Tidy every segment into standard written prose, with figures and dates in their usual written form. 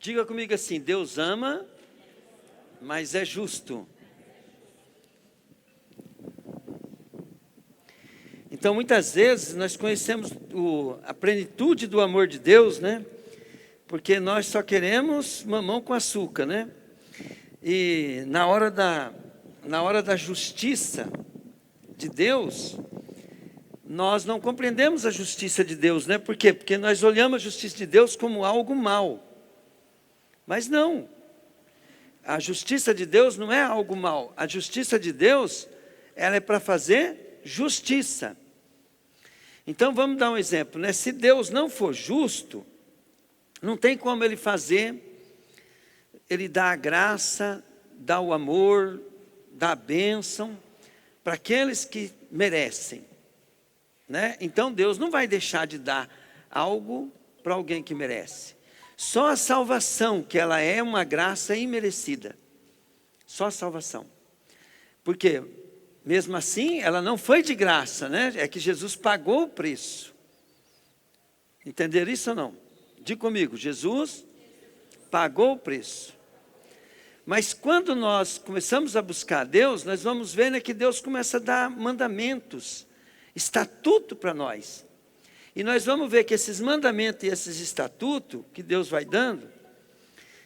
Diga comigo assim: Deus ama, mas é justo. Então, muitas vezes, nós conhecemos a plenitude do amor de Deus, né? Porque nós só queremos mamão com açúcar, né? E na hora da justiça de Deus, nós não compreendemos a justiça de Deus, né? Por quê? Porque nós olhamos a justiça de Deus como algo mal. Mas não. A justiça de Deus não é algo mal. A justiça de Deus, ela é para fazer justiça. Então vamos dar um exemplo, né? Se Deus não for justo, não tem como Ele dá a graça, dá o amor, dá a bênção para aqueles que merecem, né? Então Deus não vai deixar de dar algo para alguém que merece. Só a salvação, que ela é uma graça imerecida. Só a salvação. Porque, mesmo assim, ela não foi de graça, né? É que Jesus pagou o preço. Entenderam isso ou não? Diga comigo, Jesus pagou o preço. Mas quando nós começamos a buscar Deus, nós vamos ver, né, que Deus começa a dar mandamentos, estatuto para nós. E nós vamos ver que esses mandamentos e esses estatutos que Deus vai dando,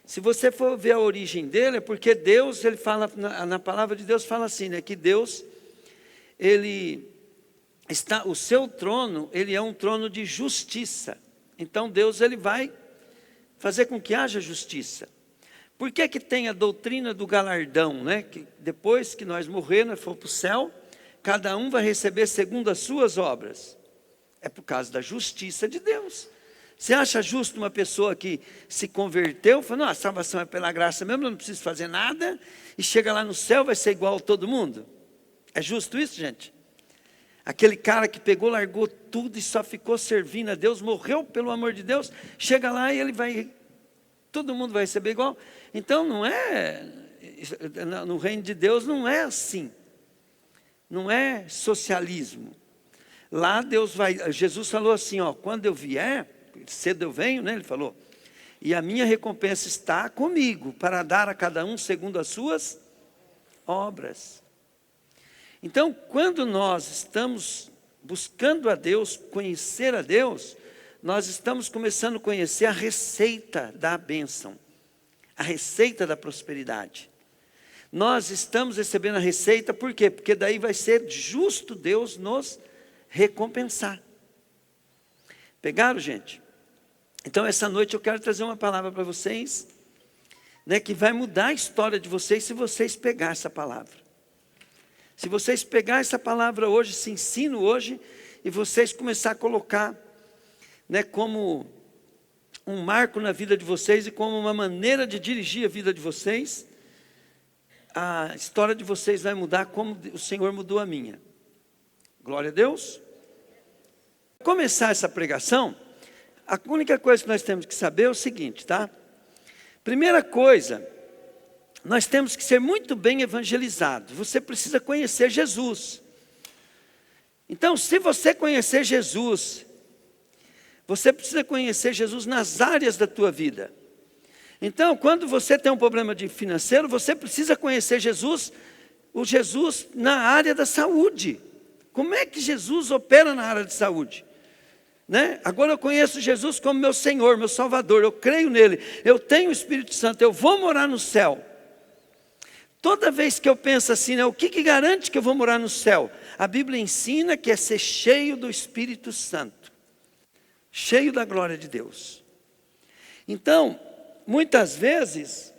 se você for ver a origem dele, é porque Deus, ele fala, na palavra de Deus fala assim, né, que Deus, o seu trono, ele é um trono de justiça. Então Deus, ele vai fazer com que haja justiça. Por que tem a doutrina do galardão, né? Que depois que nós morrermos, nós for para o céu, cada um vai receber segundo as suas obras. É por causa da justiça de Deus. Você acha justo uma pessoa que se converteu, fala, não, a salvação é pela graça mesmo, eu não preciso fazer nada, e chega lá no céu, vai ser igual a todo mundo? É justo isso, gente? Aquele cara que pegou, largou tudo e só ficou servindo a Deus, morreu pelo amor de Deus, chega lá e todo mundo vai receber igual. Então não é, no reino de Deus não é assim, não é socialismo. Lá Jesus falou assim, ó, quando eu vier, cedo eu venho, né, ele falou, e a minha recompensa está comigo, para dar a cada um segundo as suas obras. Então, quando nós estamos buscando a Deus, conhecer a Deus, nós estamos começando a conhecer a receita da bênção, a receita da prosperidade. Nós estamos recebendo a receita, por quê? Porque daí vai ser justo Deus nos recompensar. Pegaram, gente? Então, essa noite eu quero trazer uma palavra para vocês, né, que vai mudar a história de vocês se vocês pegarem essa palavra. Se vocês pegarem essa palavra hoje, esse ensino hoje, e vocês começar a colocar, né, como um marco na vida de vocês e como uma maneira de dirigir a vida de vocês, a história de vocês vai mudar como o Senhor mudou a minha. Glória a Deus. Para começar essa pregação, a única coisa que nós temos que saber é o seguinte, tá? Primeira coisa, nós temos que ser muito bem evangelizados. Você precisa conhecer Jesus. Então, se você conhecer Jesus, você precisa conhecer Jesus nas áreas da tua vida. Então, quando você tem um problema financeiro, você precisa conhecer Jesus, o Jesus na área da saúde. Como é que Jesus opera na área de saúde? Né? Agora eu conheço Jesus como meu Senhor, meu Salvador, eu creio nele, eu tenho o Espírito Santo, eu vou morar no céu. Toda vez que eu penso assim, né, o que garante que eu vou morar no céu? A Bíblia ensina que é ser cheio do Espírito Santo, cheio da glória de Deus. Então, muitas vezes,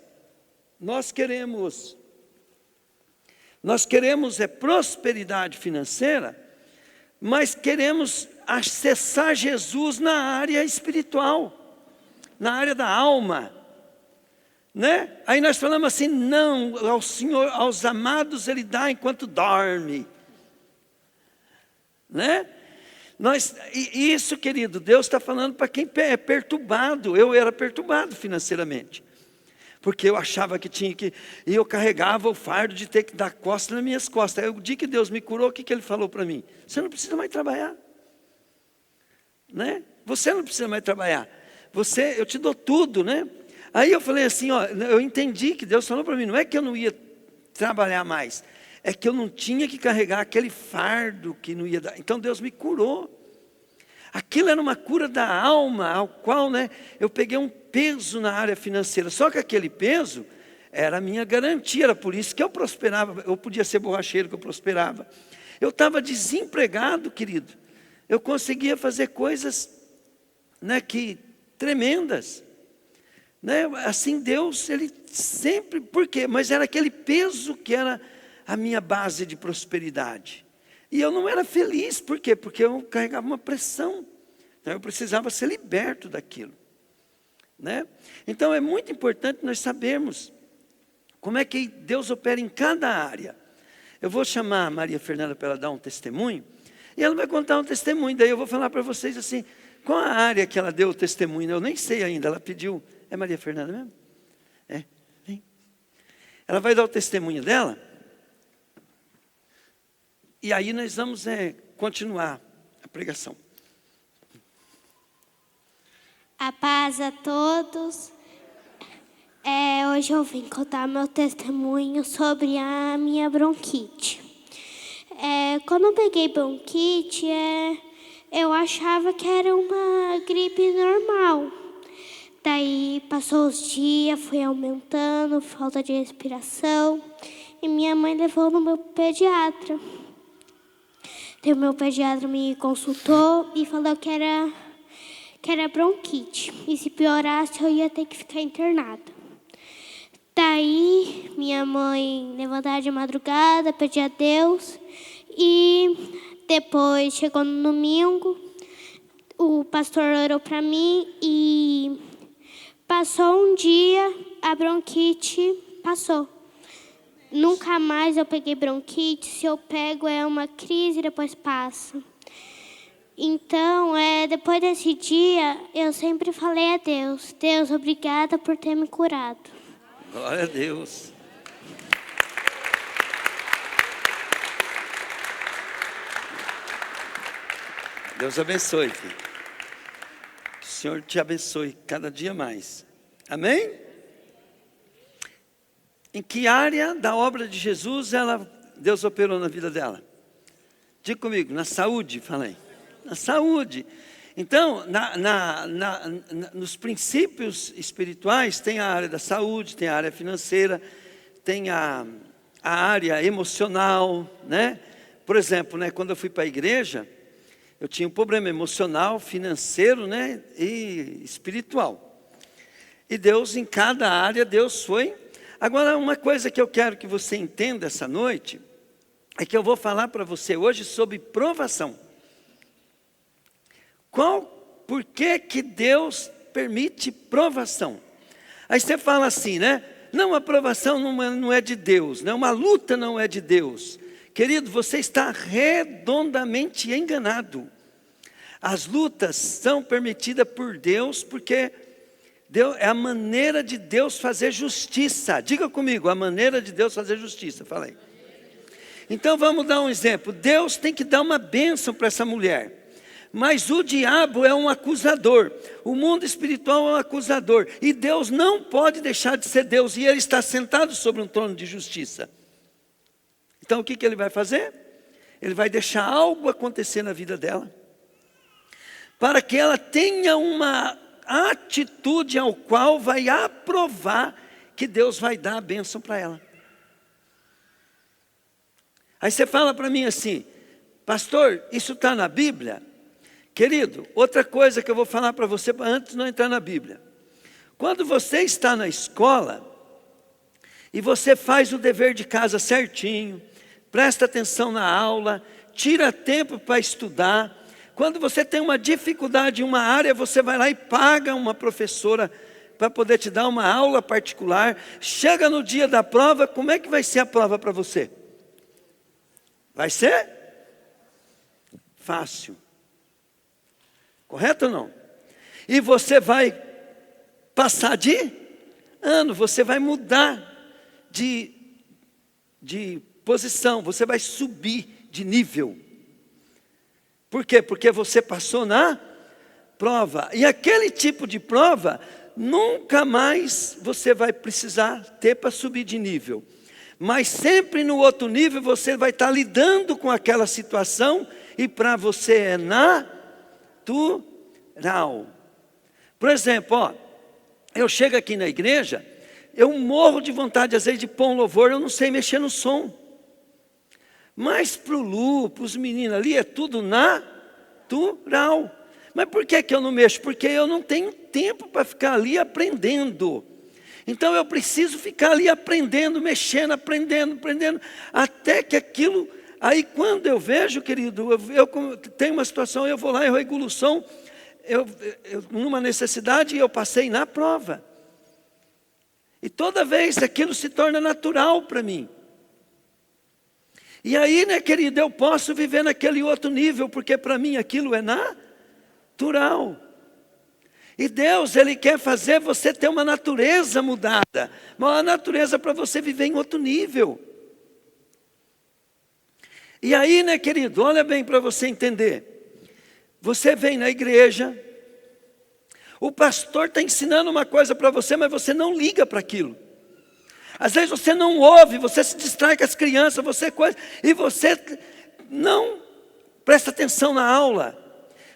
nós queremos prosperidade financeira, mas queremos acessar Jesus na área espiritual, na área da alma, né? Aí nós falamos assim, não, ao Senhor, aos amados Ele dá enquanto dorme, né? E isso, querido, Deus está falando para quem é perturbado. Eu era perturbado financeiramente, porque eu achava que tinha que, e eu carregava o fardo de ter que dar costa nas minhas costas. Aí o dia que Deus me curou, o que Ele falou para mim? Você não precisa mais trabalhar, né? Você não precisa mais trabalhar, eu te dou tudo, né? Aí eu falei assim, ó, eu entendi que Deus falou para mim, não é que eu não ia trabalhar mais, é que eu não tinha que carregar aquele fardo que não ia dar. Então Deus me curou. Aquilo era uma cura da alma, ao qual, né, eu peguei um peso na área financeira. Só que aquele peso era a minha garantia, era por isso que eu prosperava. Eu podia ser borracheiro que eu prosperava. Eu estava desempregado, querido. Eu conseguia fazer coisas, né, tremendas. Né? Assim Deus, Ele sempre, por quê? Mas era aquele peso que era a minha base de prosperidade. E eu não era feliz, por quê? Porque eu carregava uma pressão. Então eu precisava ser liberto daquilo. Né? Então é muito importante nós sabermos como é que Deus opera em cada área. Eu vou chamar a Maria Fernanda para ela dar um testemunho, e ela vai contar um testemunho, daí eu vou falar para vocês assim, qual a área que ela deu o testemunho, eu nem sei ainda, ela pediu, é Maria Fernanda mesmo? É, vem. Ela vai dar o testemunho dela, e aí nós vamos continuar a pregação. A paz a todos. Hoje eu vim contar meu testemunho sobre a minha bronquite. Quando eu peguei bronquite, eu achava que era uma gripe normal. Daí passou os dias, fui aumentando, falta de respiração. E minha mãe levou no meu pediatra. Daí o meu pediatra me consultou e falou que era bronquite. E se piorasse, eu ia ter que ficar internada. Daí, minha mãe levantava de madrugada, pedia a Deus. E depois, chegou no domingo, o pastor orou para mim e passou um dia, a bronquite passou. Nunca mais eu peguei bronquite. Se eu pego, é uma crise e depois passa. Então, depois desse dia, eu sempre falei a Deus, Deus, obrigada por ter me curado. Glória a Deus. Deus abençoe, filho. Que o Senhor te abençoe cada dia mais. Amém? Em que área da obra de Jesus Deus operou na vida dela? Diga comigo, na saúde, falei. Na saúde. Então, nos princípios espirituais, tem a área da saúde, tem a área financeira, tem a área emocional, né? Por exemplo, né, quando eu fui para a igreja, eu tinha um problema emocional, financeiro, né, e espiritual. E Deus, em cada área, Deus foi. Agora, uma coisa que eu quero que você entenda essa noite, é que eu vou falar para você hoje sobre provação. Por que Deus permite provação? Aí você fala assim, né? Não, a provação não é de Deus, né? Uma luta não é de Deus. Querido, você está redondamente enganado. As lutas são permitidas por Deus, porque é a maneira de Deus fazer justiça. Diga comigo, a maneira de Deus fazer justiça. Fala aí. Então vamos dar um exemplo. Deus tem que dar uma bênção para essa mulher. Mas o diabo é um acusador, o mundo espiritual é um acusador, e Deus não pode deixar de ser Deus, e Ele está sentado sobre um trono de justiça. Então o que Ele vai fazer? Ele vai deixar algo acontecer na vida dela, para que ela tenha uma atitude ao qual vai aprovar que Deus vai dar a bênção para ela. Aí você fala para mim assim, pastor, isso está na Bíblia? Querido, outra coisa que eu vou falar para você antes de não entrar na Bíblia. Quando você está na escola e você faz o dever de casa certinho, presta atenção na aula, tira tempo para estudar. Quando você tem uma dificuldade em uma área, você vai lá e paga uma professora para poder te dar uma aula particular. Chega no dia da prova, como é que vai ser a prova para você? Vai ser fácil. Correto ou não? E você vai passar de ano, você vai mudar de posição, você vai subir de nível. Por quê? Porque você passou na prova. E aquele tipo de prova nunca mais você vai precisar ter para subir de nível. Mas sempre no outro nível você vai estar lidando com aquela situação e para você é natural. Por exemplo, ó, eu chego aqui na igreja, eu morro de vontade às vezes de pôr um louvor, eu não sei mexer no som. Mas para o Lu, para os meninos ali, é tudo natural. Mas por que eu não mexo? Porque eu não tenho tempo para ficar ali aprendendo. Então eu preciso ficar ali aprendendo, mexendo, aprendendo, até que aquilo... Aí quando eu vejo, querido, eu tenho uma situação, eu vou lá, eu regulo o som, numa necessidade, eu passei na prova. E toda vez aquilo se torna natural para mim. E aí, né, querido, eu posso viver naquele outro nível, porque para mim aquilo é natural. E Deus, Ele quer fazer você ter uma natureza mudada, uma natureza para você viver em outro nível. E aí, né, querido, olha bem para você entender. Você vem na igreja, o pastor está ensinando uma coisa para você, mas você não liga para aquilo. Às vezes você não ouve, você se distrai com as crianças, e você não presta atenção na aula.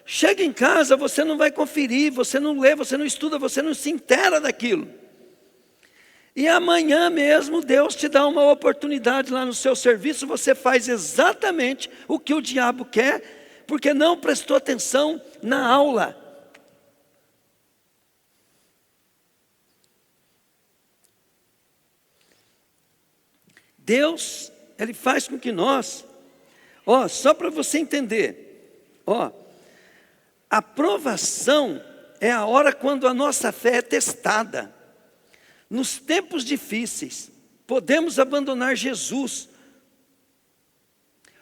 Chega em casa, você não vai conferir, você não lê, você não estuda, você não se inteira daquilo. E amanhã mesmo Deus te dá uma oportunidade lá no seu serviço, você faz exatamente o que o diabo quer, porque não prestou atenção na aula. Deus, Ele faz com que nós, só para você entender, a provação é a hora quando a nossa fé é testada. Nos tempos difíceis, podemos abandonar Jesus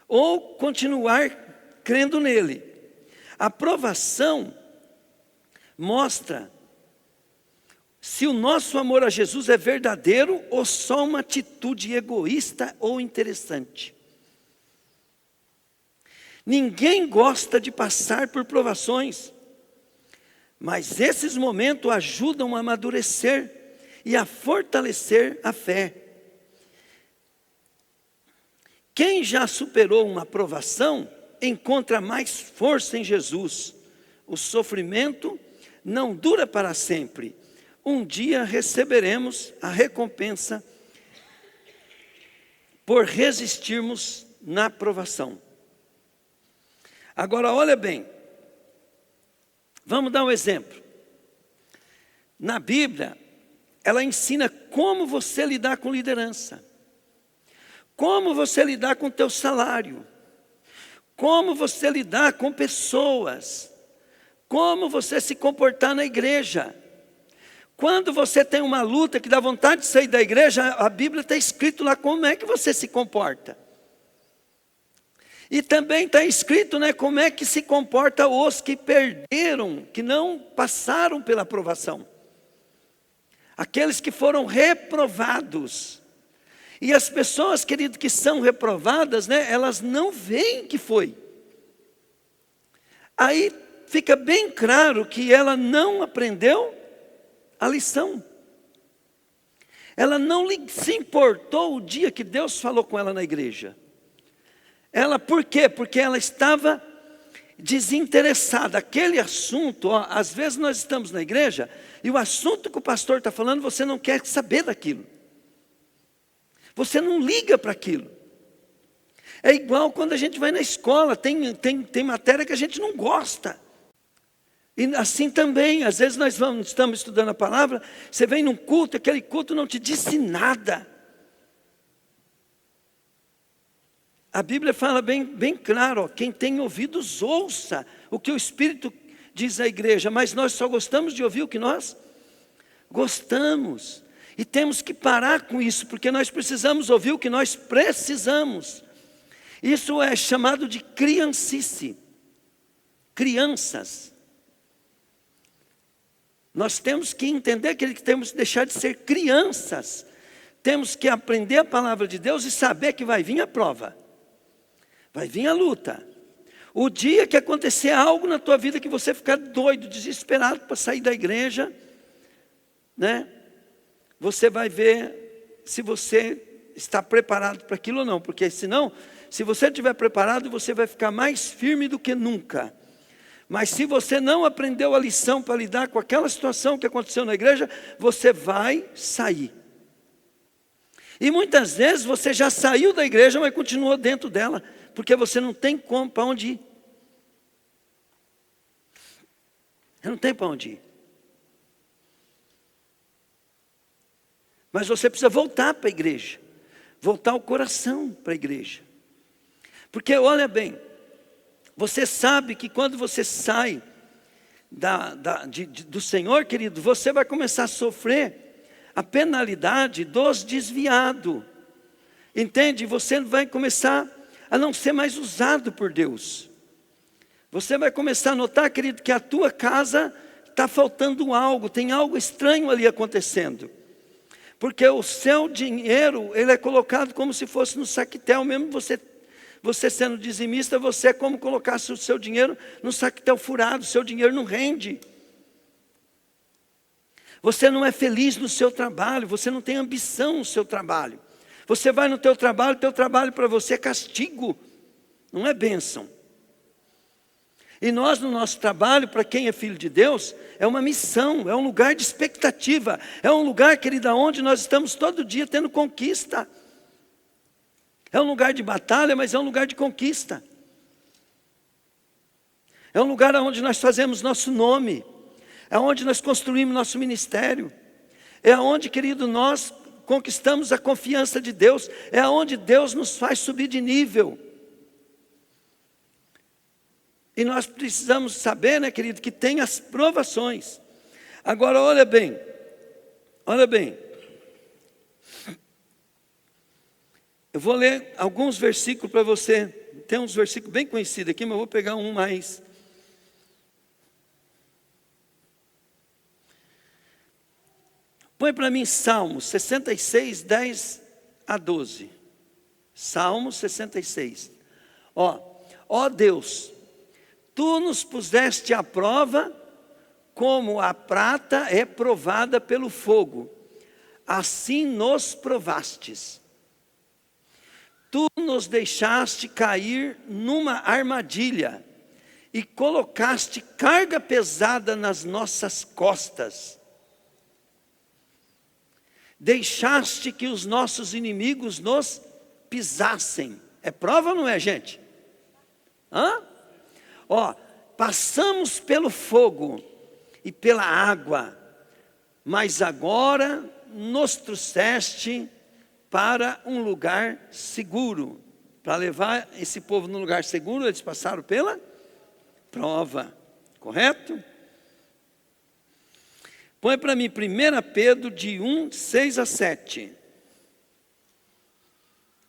ou continuar crendo nele. A provação mostra se o nosso amor a Jesus é verdadeiro ou só uma atitude egoísta ou interessante. Ninguém gosta de passar por provações, mas esses momentos ajudam a amadurecer e a fortalecer a fé. Quem já superou uma provação, encontra mais força em Jesus. O sofrimento não dura para sempre. Um dia receberemos a recompensa por resistirmos na provação. Agora, olha bem, vamos dar um exemplo. Na Bíblia, ela ensina como você lidar com liderança, como você lidar com o teu salário, como você lidar com pessoas, como você se comportar na igreja. Quando você tem uma luta que dá vontade de sair da igreja, a Bíblia está escrito lá como é que você se comporta. E também está escrito, né, como é que se comporta os que perderam, que não passaram pela aprovação. Aqueles que foram reprovados. E as pessoas, querido, que são reprovadas, né, elas não veem que foi. Aí fica bem claro que ela não aprendeu a lição. Ela não se importou o dia que Deus falou com ela na igreja. Por quê? Porque ela estava desinteressada. Aquele assunto, às vezes nós estamos na igreja e o assunto que o pastor está falando, você não quer saber daquilo. Você não liga para aquilo. É igual quando a gente vai na escola, tem matéria que a gente não gosta. E assim também, às vezes nós estamos estudando a palavra, você vem num culto, aquele culto não te disse nada. A Bíblia fala bem claro, quem tem ouvidos ouça o que o Espírito diz à igreja, mas nós só gostamos de ouvir o que nós gostamos. E temos que parar com isso, porque nós precisamos ouvir o que nós precisamos. Isso é chamado de criancice. Crianças. Nós temos que entender que temos que deixar de ser crianças. Temos que aprender a palavra de Deus e saber que vai vir a prova. Vai vir a luta. O dia que acontecer algo na tua vida que você ficar doido, desesperado para sair da igreja, né? Você vai ver se você está preparado para aquilo ou não. Porque senão, se você estiver preparado, você vai ficar mais firme do que nunca. Mas se você não aprendeu a lição para lidar com aquela situação que aconteceu na igreja, você vai sair. E muitas vezes você já saiu da igreja, mas continuou dentro dela. Porque você não tem como, para onde ir. Não tem para onde ir. Mas você precisa voltar para a igreja. Voltar o coração para a igreja. Porque olha bem, você sabe que quando você sai do Senhor, querido, você vai começar a sofrer a penalidade dos desviados. Entende? Você vai começar a não ser mais usado por Deus. Você vai começar a notar, querido, que a tua casa está faltando algo, tem algo estranho ali acontecendo. Porque o seu dinheiro, ele é colocado como se fosse no saquetel, mesmo você sendo dizimista, você é como colocasse o seu dinheiro no saquetel furado, o seu dinheiro não rende. Você não é feliz no seu trabalho, você não tem ambição no seu trabalho. Você vai no teu trabalho para você é castigo, não é bênção. E nós no nosso trabalho, para quem é filho de Deus, é uma missão, é um lugar de expectativa. É um lugar, querida, onde nós estamos todo dia tendo conquista. É um lugar de batalha, mas é um lugar de conquista. É um lugar onde nós fazemos nosso nome. É onde nós construímos nosso ministério. É onde, querido, nós conquistamos a confiança de Deus. É onde Deus nos faz subir de nível. E nós precisamos saber, né, querido, que tem as provações. Agora, olha bem. Eu vou ler alguns versículos para você. Tem uns versículos bem conhecidos aqui, mas eu vou pegar um mais. Põe para mim Salmos 66, 10 a 12. Salmos 66. Ó Deus, Tu nos puseste à prova, como a prata é provada pelo fogo. Assim nos provastes. Tu nos deixaste cair numa armadilha e colocaste carga pesada nas nossas costas. Deixaste que os nossos inimigos nos pisassem. É prova ou não é, gente? Passamos pelo fogo e pela água, mas agora nos trouxeste para um lugar seguro. Para levar esse povo num lugar seguro, eles passaram pela prova, correto? Põe para mim 1 Pedro de 1, 6 a 7.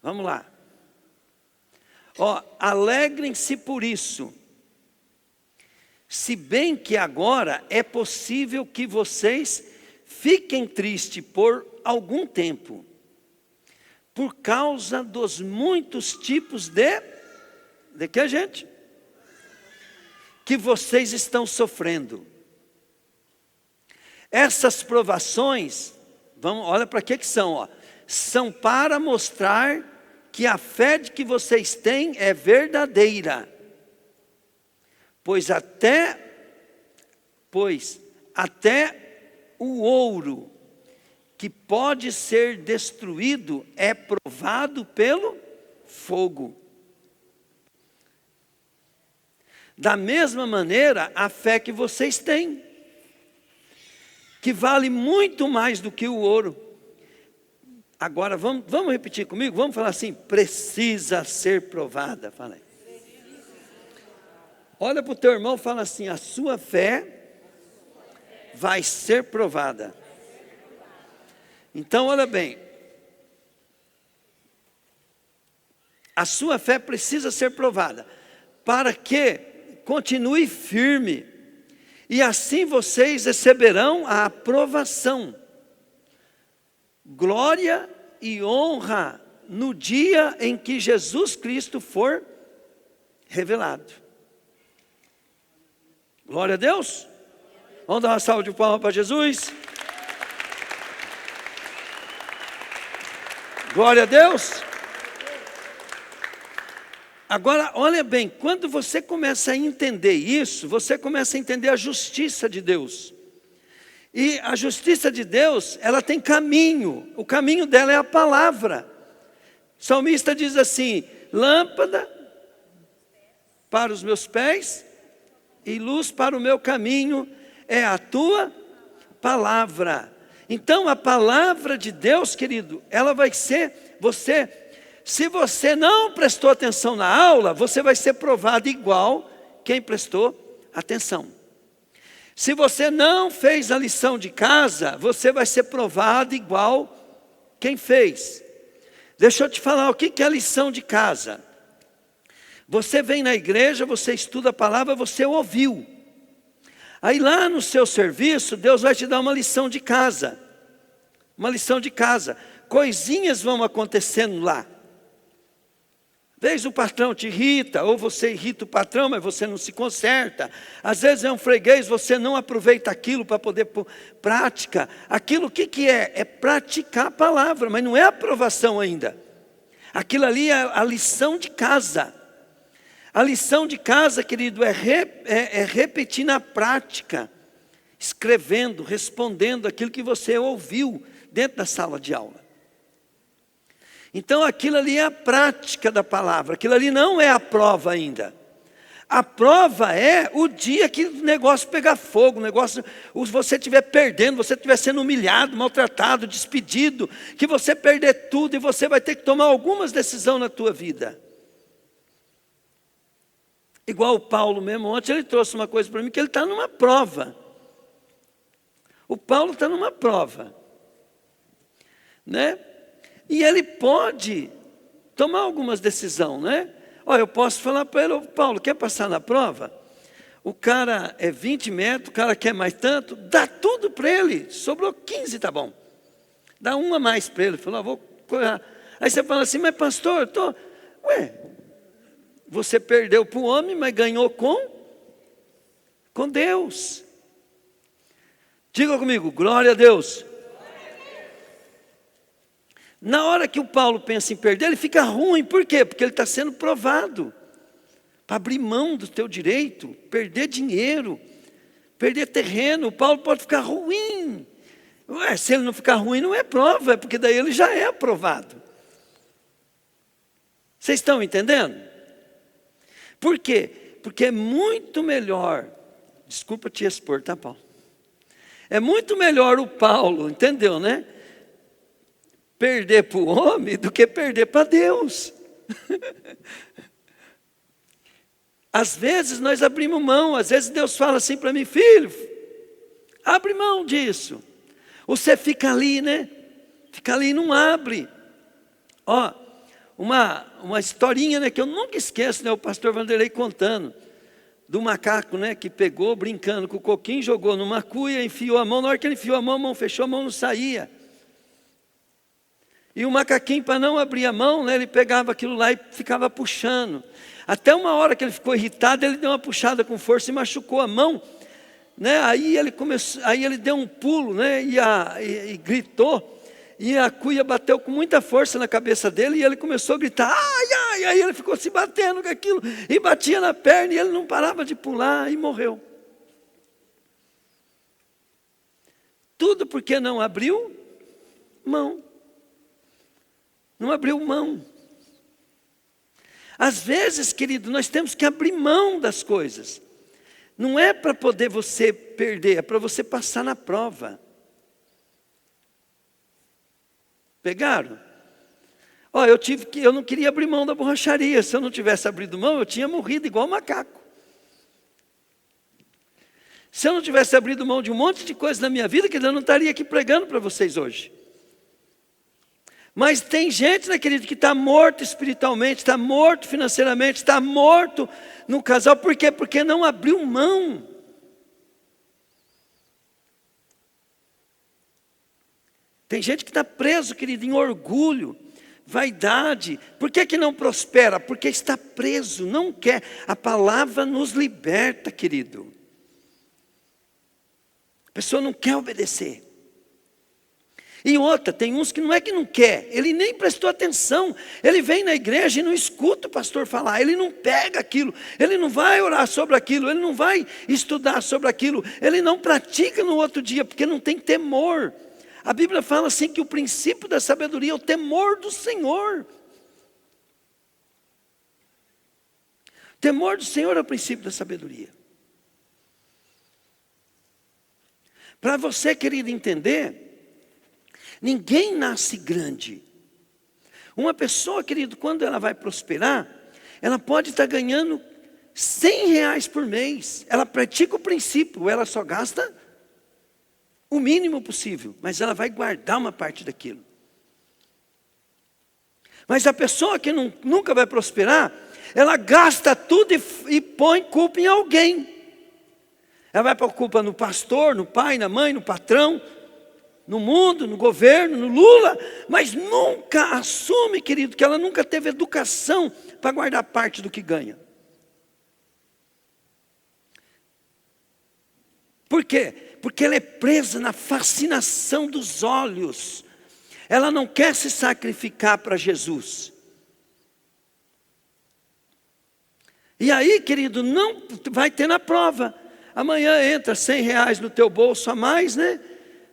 Vamos lá. Alegrem-se por isso, se bem que agora é possível que vocês fiquem tristes por algum tempo, por causa dos muitos tipos de que, gente? Que vocês estão sofrendo. Essas provações, olha para que são, são para mostrar que a fé de que vocês têm é verdadeira. Pois até o ouro que pode ser destruído é provado pelo fogo. Da mesma maneira, a fé que vocês têm, que vale muito mais do que o ouro. Agora, vamos repetir comigo? Vamos falar assim, precisa ser provada. Fala aí. Olha para o teu irmão e fala assim, a sua fé vai ser provada. Então, olha bem. A sua fé precisa ser provada, para que continue firme, e assim vocês receberão a aprovação, glória e honra no dia em que Jesus Cristo for revelado. Glória a Deus. Vamos dar uma salva de palmas para Jesus. Glória a Deus. Agora, olha bem, quando você começa a entender isso, você começa a entender a justiça de Deus. E a justiça de Deus, ela tem caminho. O caminho dela é a palavra. O salmista diz assim: lâmpada para os meus pés e luz para o meu caminho é a tua palavra. Então a palavra de Deus, querido, ela vai ser você. Se você não prestou atenção na aula, você vai ser provado igual quem prestou atenção. Se você não fez a lição de casa, você vai ser provado igual quem fez. Deixa eu te falar o que é a lição de casa. Você vem na igreja, você estuda a palavra, você ouviu. Aí lá no seu serviço, Deus vai te dar uma lição de casa. Uma lição de casa. Coisinhas vão acontecendo lá. Às vezes o patrão te irrita, ou você irrita o patrão, mas você não se conserta. Às vezes é um freguês, você não aproveita aquilo para poder pôr prática. Aquilo o que é? É praticar a palavra, mas não é aprovação ainda. Aquilo ali é a lição de casa. A lição de casa, querido, é repetir na prática, escrevendo, respondendo aquilo que você ouviu dentro da sala de aula. Então aquilo ali é a prática da palavra, aquilo ali não é a prova ainda. A prova é o dia que o negócio pegar fogo, você estiver perdendo, você estiver sendo humilhado, maltratado, despedido, que você perder tudo e você vai ter que tomar algumas decisões na tua vida. Igual o Paulo mesmo, ontem ele trouxe uma coisa para mim, que ele está numa prova. O Paulo está numa prova, né? E ele pode tomar algumas decisões, né? Olha, eu posso falar para ele: Paulo, quer passar na prova? O cara é 20 metros, o cara quer mais tanto, dá tudo para ele, sobrou 15, tá bom. Dá uma a mais para ele, falou: vou correr. Aí você fala assim: mas pastor, você perdeu para o homem, mas ganhou com Deus. Diga comigo: glória a Deus. Na hora que o Paulo pensa em perder, ele fica ruim. Por quê? Porque ele está sendo provado. Para abrir mão do teu direito, perder dinheiro, perder terreno, o Paulo pode ficar ruim. Se ele não ficar ruim, não é prova, é porque daí ele já é aprovado. Vocês estão entendendo? Por quê? Porque é muito melhor, desculpa te expor, tá, Paulo? É muito melhor o Paulo, entendeu, né? Perder para o homem do que perder para Deus. Às vezes nós abrimos mão, às vezes Deus fala assim para mim: filho, abre mão disso. Você fica ali, né? Fica ali e não abre. Ó, uma historinha, né, que eu nunca esqueço, né, o pastor Vanderlei contando, do macaco, né, que pegou, brincando com o coquinho, jogou numa cuia, enfiou a mão. Na hora que ele enfiou a mão fechou, a mão não saía. E o macaquinho, para não abrir a mão, né, ele pegava aquilo lá e ficava puxando. Até uma hora que ele ficou irritado, ele deu uma puxada com força e machucou a mão, né? Aí ele deu um pulo, né, e gritou. E a cuia bateu com muita força na cabeça dele e ele começou a gritar: ai, ai, aí ele ficou se batendo com aquilo e batia na perna e ele não parava de pular e morreu. Tudo porque não abriu mão. Não abriu mão. Às vezes, querido, nós temos que abrir mão das coisas. Não é para poder você perder, é para você passar na prova. Pegaram? Ó, eu não queria abrir mão da borracharia. Se eu não tivesse abrido mão, eu tinha morrido igual macaco. Se eu não tivesse abrido mão de um monte de coisa na minha vida, que eu não estaria aqui pregando para vocês hoje. Mas tem gente, né, querido, que está morto espiritualmente, está morto financeiramente, está morto no casal. Por quê? Porque não abriu mão. Tem gente que está preso, querido, em orgulho, vaidade. Por que não prospera? Porque está preso, não quer. A palavra nos liberta, querido. A pessoa não quer obedecer. E outra, tem uns que não é que não quer, ele nem prestou atenção, ele vem na igreja e não escuta o pastor falar, ele não pega aquilo, ele não vai orar sobre aquilo, ele não vai estudar sobre aquilo, ele não pratica no outro dia, porque não tem temor. A Bíblia fala assim que o princípio da sabedoria é o temor do Senhor. O temor do Senhor é o princípio da sabedoria. Para você, querido, entender, ninguém nasce grande. Uma pessoa, querido, quando ela vai prosperar, ela pode estar ganhando R$100 por mês. Ela pratica o princípio, ela só gasta o mínimo possível, mas ela vai guardar uma parte daquilo. Mas a pessoa que nunca vai prosperar, ela gasta tudo e põe culpa em alguém. Ela vai pôr culpa no pastor, no pai, na mãe, no patrão, no mundo, no governo, no Lula, mas nunca assume, querido, que ela nunca teve educação para guardar parte do que ganha. Por quê? Porque ela é presa na fascinação dos olhos. Ela não quer se sacrificar para Jesus. E aí, querido, não vai ter na prova. Amanhã entra R$100 no teu bolso a mais, né?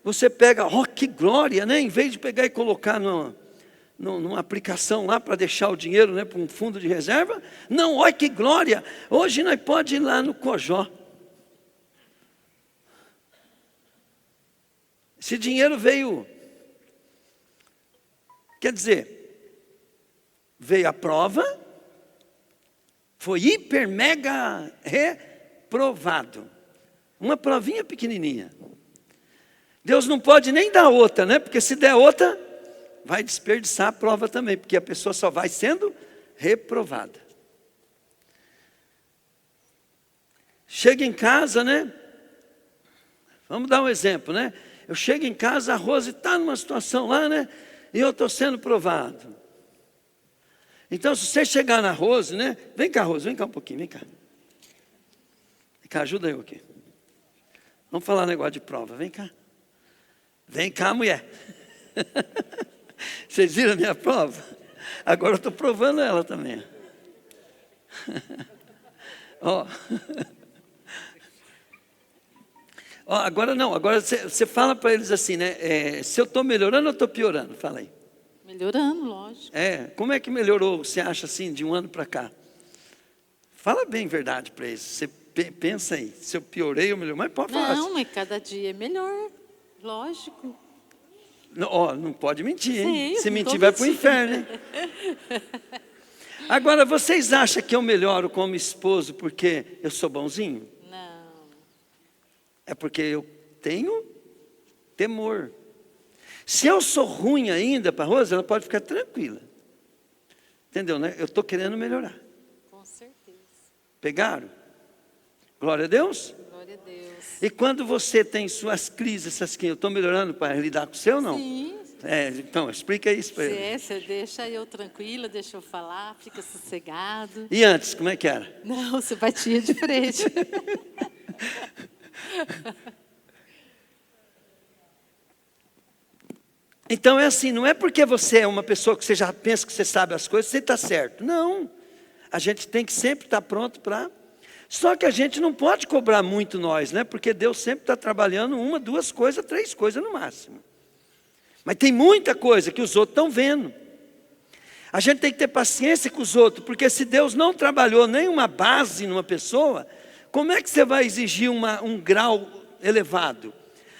Você pega, que glória, né? Em vez de pegar e colocar numa aplicação lá para deixar o dinheiro, né, para um fundo de reserva. Não, olha que glória. Hoje nós podemos ir lá no Cojó. Esse dinheiro veio, quer dizer, veio a prova, foi hiper, mega reprovado. Uma provinha pequenininha. Deus não pode nem dar outra, né? Porque se der outra, vai desperdiçar a prova também, porque a pessoa só vai sendo reprovada. Chega em casa, né? Vamos dar um exemplo, né? Eu chego em casa, a Rose está numa situação lá, né? E eu estou sendo provado. Então, se você chegar na Rose, né? Vem cá, Rose, vem cá um pouquinho, vem cá. Vem cá, ajuda eu aqui. Vamos falar um negócio de prova, vem cá. Vem cá, mulher. Vocês viram a minha prova? Agora eu estou provando ela também. Ó. Agora não, agora você fala para eles assim, né? Se eu estou melhorando ou estou piorando? Fala aí. Melhorando, lógico. Como é que melhorou, você acha assim, de um ano para cá? Fala bem verdade para eles. Você pensa aí, se eu piorei ou melhorei, mas pode falar. Não, mas cada dia é melhor, lógico. Não pode mentir, hein? Sim, se mentir vai para o inferno, hein? Agora, vocês acham que eu melhoro como esposo porque eu sou bonzinho? Não. É porque eu tenho temor. Se eu sou ruim ainda para a Rosa, ela pode ficar tranquila. Entendeu, né? Eu estou querendo melhorar. Com certeza. Pegaram? Glória a Deus. Glória a Deus. E quando você tem suas crises, essas que eu estou melhorando para lidar com o seu ou não? Sim. Então, explica isso para ele. Você deixa eu tranquila, deixa eu falar, fica sossegado. E antes, como é que era? Não, você batia de frente. Então é assim, não é porque você é uma pessoa que você já pensa que você sabe as coisas, você está certo. Não, a gente tem que sempre estar pronto para... Só que a gente não pode cobrar muito nós, né? Porque Deus sempre está trabalhando 1, 2 coisas, 3 coisas no máximo. Mas tem muita coisa que os outros estão vendo. A gente tem que ter paciência com os outros, porque se Deus não trabalhou nenhuma base numa pessoa, como é que você vai exigir um grau elevado?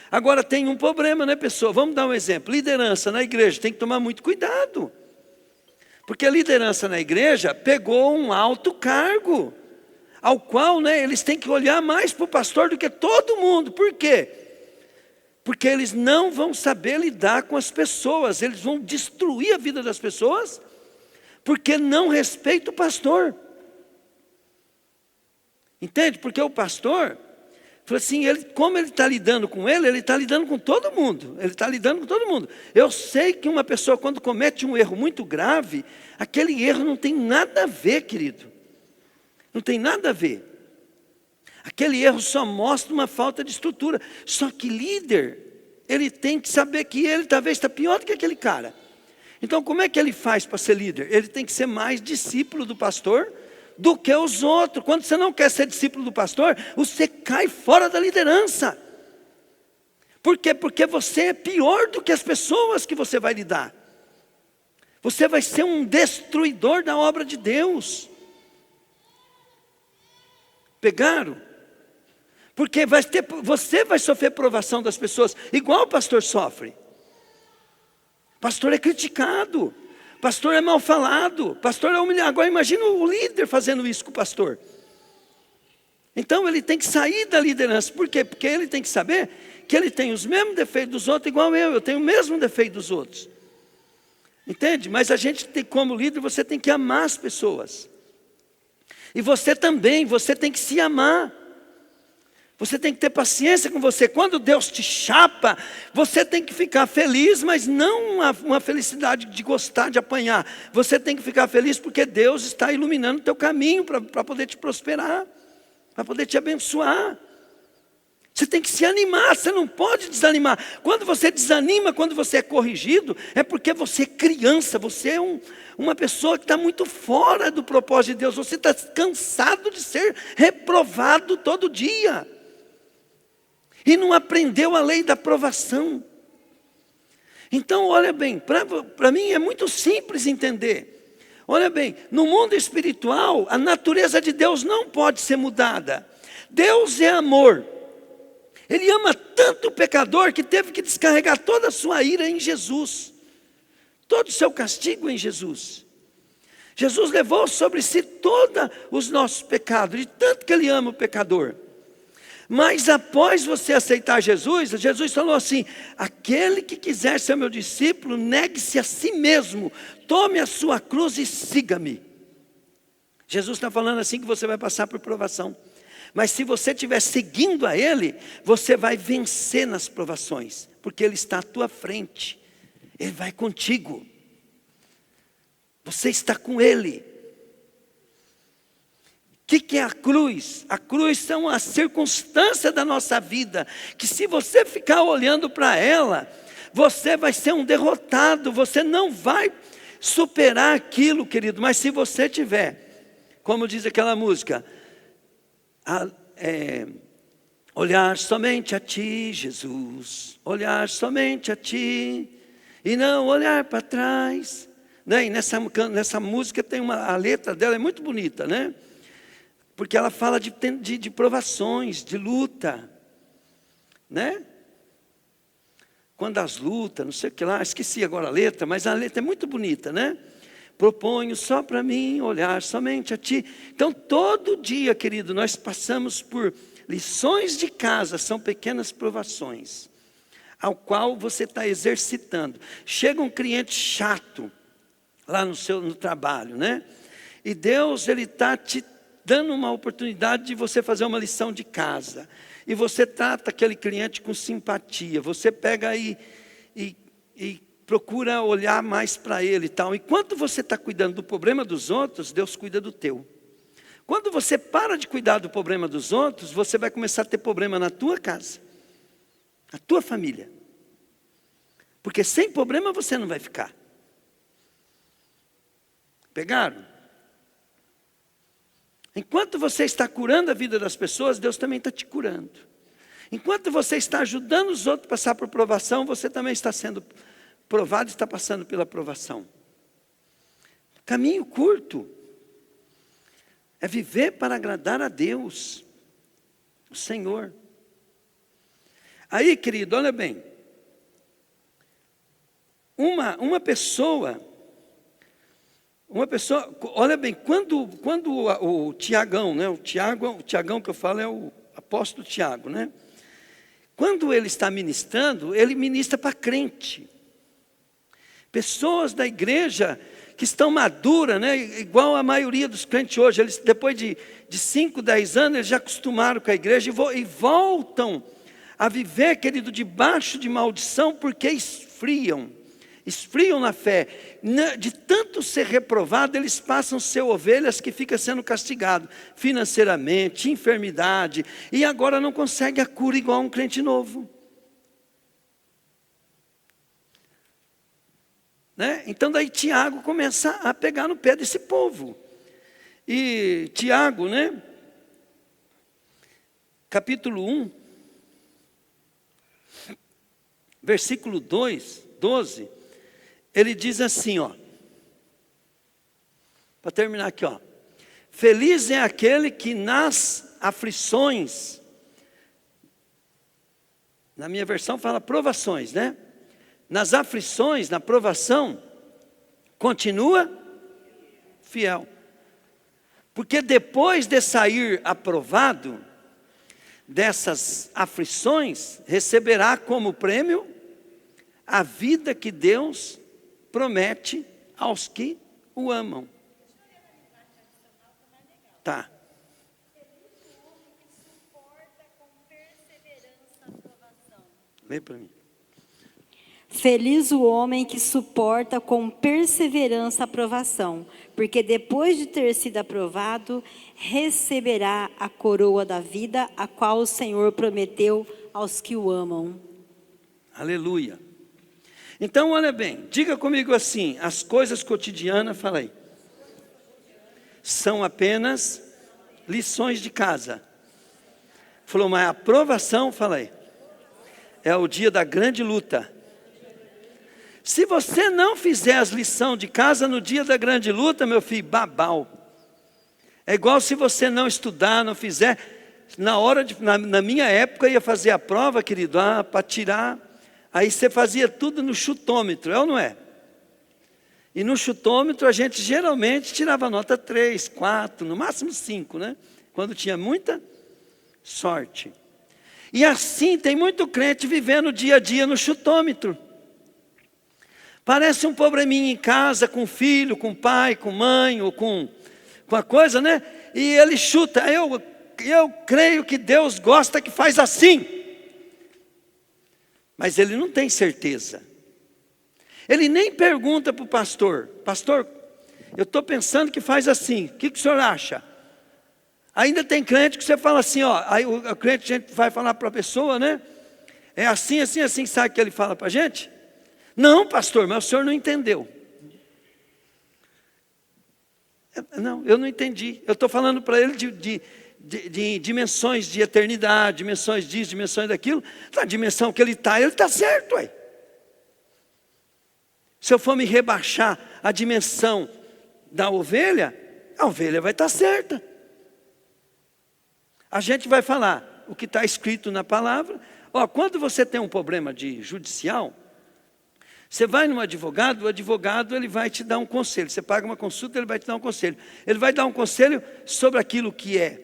Agora tem um problema, né, pessoa? Vamos dar um exemplo. Liderança na igreja, tem que tomar muito cuidado. Porque a liderança na igreja pegou um alto cargo, ao qual, né, eles têm que olhar mais para o pastor do que todo mundo. Por quê? Porque eles não vão saber lidar com as pessoas, eles vão destruir a vida das pessoas, porque não respeitam o pastor. Entende? Porque o pastor... Falei assim, como ele está lidando com ele está lidando com todo mundo. Ele está lidando com todo mundo. Eu sei que uma pessoa, quando comete um erro muito grave, aquele erro não tem nada a ver, querido. Não tem nada a ver. Aquele erro só mostra uma falta de estrutura. Só que líder, ele tem que saber que ele talvez está pior do que aquele cara. Então como é que ele faz para ser líder? Ele tem que ser mais discípulo do pastor do que os outros. Quando você não quer ser discípulo do pastor, você cai fora da liderança. Por quê? Porque você é pior do que as pessoas que você vai lidar. Você vai ser um destruidor da obra de Deus. Pegaram? Porque você vai sofrer provação das pessoas, igual o pastor sofre. O pastor é criticado, o pastor é mal falado, o pastor é humilhado. Agora imagina o líder fazendo isso com o pastor. Então ele tem que sair da liderança. Por quê? Porque ele tem que saber que ele tem os mesmos defeitos dos outros, igual eu tenho o mesmo defeito dos outros. Entende? Mas a gente tem, como líder, você tem que amar as pessoas. E você também, você tem que se amar. Você tem que ter paciência com você. Quando Deus te chapa, você tem que ficar feliz, mas não uma felicidade de gostar de apanhar. Você tem que ficar feliz porque Deus está iluminando o teu caminho para poder te prosperar, para poder te abençoar. Você tem que se animar, você não pode desanimar. Quando você desanima, quando você é corrigido, é porque você é criança, você é uma pessoa que está muito fora do propósito de Deus. Você está cansado de ser reprovado todo dia. E não aprendeu a lei da aprovação. Então, olha bem, para mim é muito simples entender. Olha bem, no mundo espiritual, a natureza de Deus não pode ser mudada. Deus é amor. Ele ama tanto o pecador que teve que descarregar toda a sua ira em Jesus. Todo o seu castigo em Jesus. Jesus levou sobre si todos os nossos pecados, de tanto que Ele ama o pecador. Mas após você aceitar Jesus, Jesus falou assim: aquele que quiser ser meu discípulo, negue-se a si mesmo, tome a sua cruz e siga-me. Jesus está falando assim que você vai passar por provação. Mas se você estiver seguindo a Ele, você vai vencer nas provações, porque Ele está à tua frente, Ele vai contigo, você está com Ele. O que é a cruz? A cruz são as circunstâncias da nossa vida, que se você ficar olhando para ela, você vai ser um derrotado, você não vai superar aquilo, querido. Mas se você tiver, como diz aquela música, olhar somente a Ti, Jesus, olhar somente a Ti, e não olhar para trás. Né? E nessa música tem a letra dela é muito bonita, né? Porque ela fala de provações, de luta, né? Quando as lutas, não sei o que lá, esqueci agora a letra, mas a letra é muito bonita, né? Proponho só para mim olhar somente a Ti. Então todo dia, querido, nós passamos por lições de casa, são pequenas provações, ao qual você está exercitando. Chega um cliente chato, lá no trabalho, né? E Deus, Ele está te dando uma oportunidade de você fazer uma lição de casa. E você trata aquele cliente com simpatia. Você pega aí e procura olhar mais para ele e tal. Enquanto você está cuidando do problema dos outros, Deus cuida do teu. Quando você para de cuidar do problema dos outros, você vai começar a ter problema na tua casa, na tua família. Porque sem problema você não vai ficar. Pegaram? Enquanto você está curando a vida das pessoas, Deus também está te curando. Enquanto você está ajudando os outros a passar por provação, você também está sendo provado e está passando pela provação. Caminho curto é viver para agradar a Deus, o Senhor. Aí, querido, olha bem. Uma pessoa, olha bem, quando o Tiagão, né, o Tiagão que eu falo é o apóstolo Tiago, né? Quando ele está ministrando, ele ministra para crente. Pessoas da igreja que estão maduras, né, igual a maioria dos crentes hoje, eles depois de 5, 10 anos, eles já acostumaram com a igreja e voltam a viver, querido, debaixo de maldição, porque esfriam na fé. De tanto ser reprovado, eles passam a ser ovelhas que ficam sendo castigados financeiramente, enfermidade, e agora não consegue a cura igual um crente novo. né? Então daí Tiago começa a pegar no pé desse povo. E Tiago, né? Capítulo 1, versículo 12, ele diz assim, ó. Para terminar aqui, ó. Feliz é aquele que nas aflições, na minha versão fala provações, né? Nas aflições, na provação, continua fiel. Porque depois de sair aprovado dessas aflições, receberá como prêmio a vida que Deus promete aos que o amam. Tá. Lê para mim. Feliz o homem que suporta com perseverança a provação, porque depois de ter sido aprovado, receberá a coroa da vida, a qual o Senhor prometeu aos que o amam. Aleluia. Então, olha bem, diga comigo assim, as coisas cotidianas, fala aí, são apenas lições de casa. Falou, mas a aprovação, fala aí, é o dia da grande luta. Se você não fizer as lições de casa no dia da grande luta, meu filho, babau. É igual se você não estudar, não fizer. Na minha época, ia fazer a prova, querido, para tirar. Aí você fazia tudo no chutômetro, é ou não é? E no chutômetro a gente geralmente tirava nota 3, 4, no máximo 5, né? Quando tinha muita sorte. E assim tem muito crente vivendo o dia a dia no chutômetro. Parece um probleminha em casa, com filho, com pai, com mãe, ou com a coisa, né? E ele chuta, eu creio que Deus gosta que faz assim. Mas ele não tem certeza. Ele nem pergunta para o pastor, pastor, eu estou pensando que faz assim, o que o senhor acha? Ainda tem crente que você fala assim, ó, aí o crente a gente vai falar para a pessoa, né? É assim, assim, assim, sabe o que ele fala para a gente? Não, pastor, mas o senhor não entendeu. Não, eu não entendi. Eu estou falando para ele de dimensões de eternidade, dimensões disso, dimensões daquilo. Na dimensão que ele está certo, ué. Se eu for me rebaixar a dimensão da ovelha, a ovelha vai estar certa. A gente vai falar o que está escrito na palavra. Ó, quando você tem um problema de judicial, você vai num advogado, o advogado ele vai te dar um conselho. Você paga uma consulta, ele vai te dar um conselho. Ele vai dar um conselho sobre aquilo que é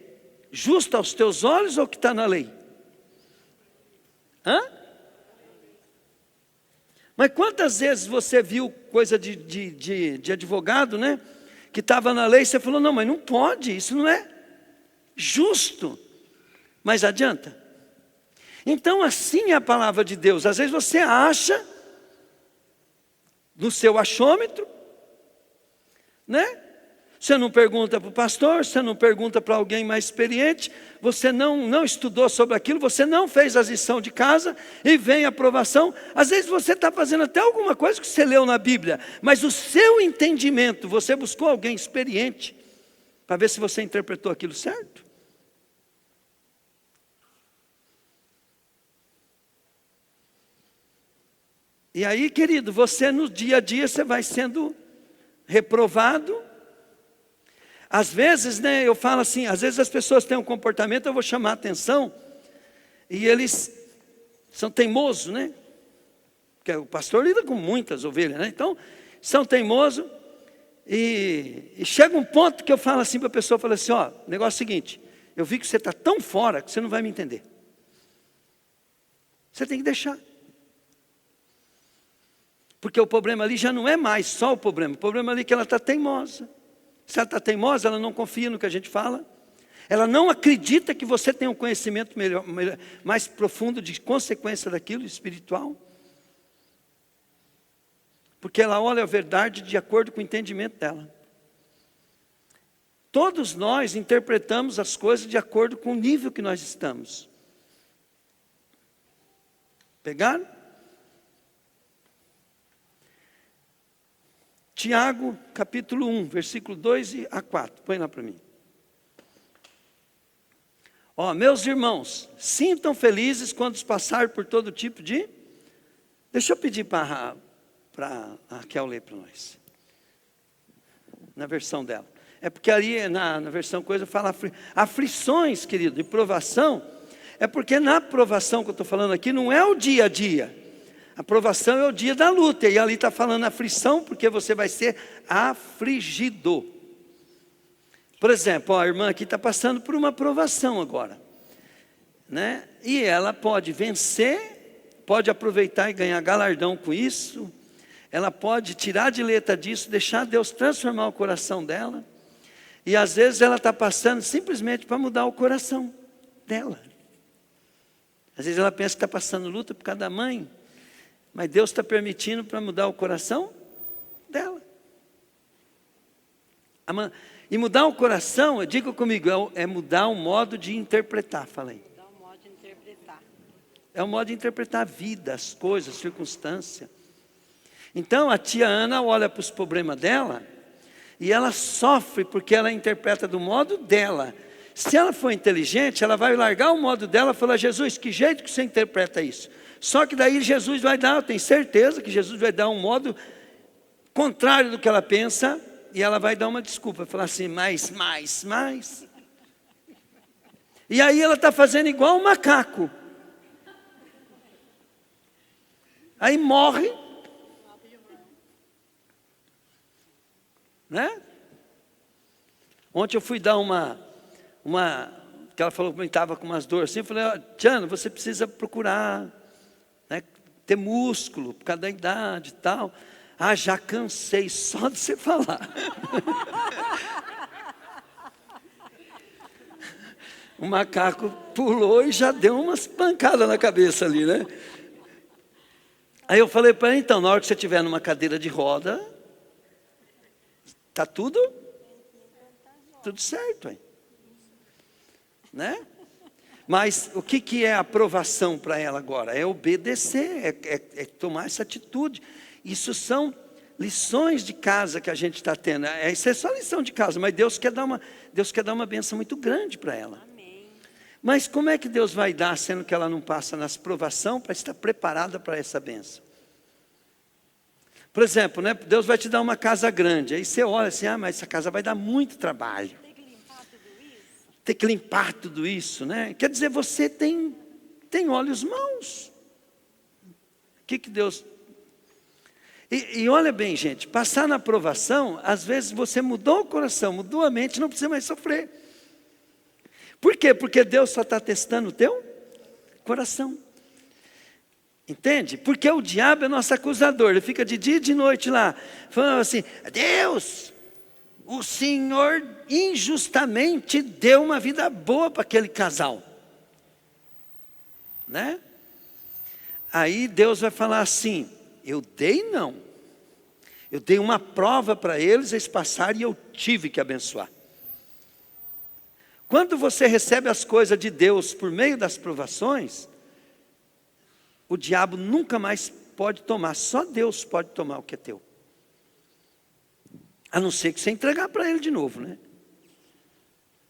justo aos teus olhos ou que está na lei? Hã? Mas quantas vezes você viu coisa de advogado, né? Que estava na lei e você falou, não, mas não pode, isso não é justo. Mas adianta? Então assim é a palavra de Deus. Às vezes você acha no seu achômetro, né? Você não pergunta para o pastor, você não pergunta para alguém mais experiente, você não estudou sobre aquilo, você não fez a lição de casa e vem a aprovação. Às vezes você está fazendo até alguma coisa que você leu na Bíblia, mas o seu entendimento, você buscou alguém experiente para ver se você interpretou aquilo certo? E aí, querido, você no dia a dia, você vai sendo reprovado. Às vezes, né, eu falo assim, às vezes as pessoas têm um comportamento, eu vou chamar a atenção, e eles são teimosos, né? Porque o pastor lida com muitas ovelhas, né? Então, são teimosos, e chega um ponto que eu falo assim para a pessoa, eu falo assim, ó, o negócio é o seguinte, eu vi que você está tão fora que você não vai me entender. Você tem que deixar. Porque o problema ali já não é mais só o problema ali é que ela está teimosa. Se ela está teimosa, ela não confia no que a gente fala. Ela não acredita que você tem um conhecimento melhor, mais profundo de consequência daquilo, espiritual. Porque ela olha a verdade de acordo com o entendimento dela. Todos nós interpretamos as coisas de acordo com o nível que nós estamos. Pegaram? Tiago, capítulo 1, versículo 2 a 4. Põe lá para mim. Ó, meus irmãos, sintam felizes quando passar por todo tipo de... Deixa eu pedir para a Raquel ler para nós. Na versão dela. É porque ali na versão coisa fala aflições, querido, e provação. É porque na provação que eu estou falando aqui não é o dia a dia. A provação é o dia da luta. E ali está falando aflição porque você vai ser afligido. Por exemplo, ó, a irmã aqui está passando por uma provação agora. Né? E ela pode vencer, pode aproveitar e ganhar galardão com isso. Ela pode tirar de letra disso, deixar Deus transformar o coração dela. E às vezes ela está passando simplesmente para mudar o coração dela. Às vezes ela pensa que está passando luta por causa da mãe, mas Deus está permitindo para mudar o coração dela. E mudar o coração, diga comigo, é mudar o modo de interpretar, falei. Mudar o modo de interpretar. É o modo de interpretar a vida, as coisas, a circunstância. Então a tia Ana olha para os problemas dela, e ela sofre porque ela interpreta do modo dela. Se ela for inteligente, ela vai largar o modo dela e falar, Jesus, que jeito que você interpreta isso? Só que daí Jesus vai dar, eu tenho certeza que Jesus vai dar um modo contrário do que ela pensa, e ela vai dar uma desculpa, falar assim, mais. E aí ela está fazendo igual um macaco. Aí morre. Né? Ontem eu fui dar que ela falou que eu estava com umas dores assim, eu falei, Tiana, você precisa procurar, né, ter músculo, por causa da idade e tal. Ah, já cansei só de você falar. O macaco pulou e já deu umas pancadas na cabeça ali, né? Aí eu falei para ela, então, na hora que você estiver numa cadeira de roda, está tudo certo, hein? Né? Mas o que é aprovação para ela agora? É obedecer, é tomar essa atitude. Isso são lições de casa que a gente está tendo. Isso é só lição de casa, mas Deus quer dar uma bênção muito grande para ela. Amém. Mas como é que Deus vai dar, sendo que ela não passa nas provações, para estar preparada para essa bênção? Por exemplo, né, Deus vai te dar uma casa grande. Aí você olha assim, mas essa casa vai dar muito trabalho. Tem que limpar tudo isso, né? Quer dizer, você tem olhos maus. O que Deus... E olha bem, gente, passar na provação, às vezes você mudou o coração, mudou a mente, não precisa mais sofrer. Por quê? Porque Deus só está testando o teu coração. Entende? Porque o diabo é nosso acusador. Ele fica de dia e de noite lá, falando assim, Deus, o Senhor injustamente deu uma vida boa para aquele casal. Né? Aí Deus vai falar assim, eu dei não. Eu dei uma prova para eles passarem e eu tive que abençoar. Quando você recebe as coisas de Deus por meio das provações, o diabo nunca mais pode tomar, só Deus pode tomar o que é teu. A não ser que você entregar para ele de novo, né?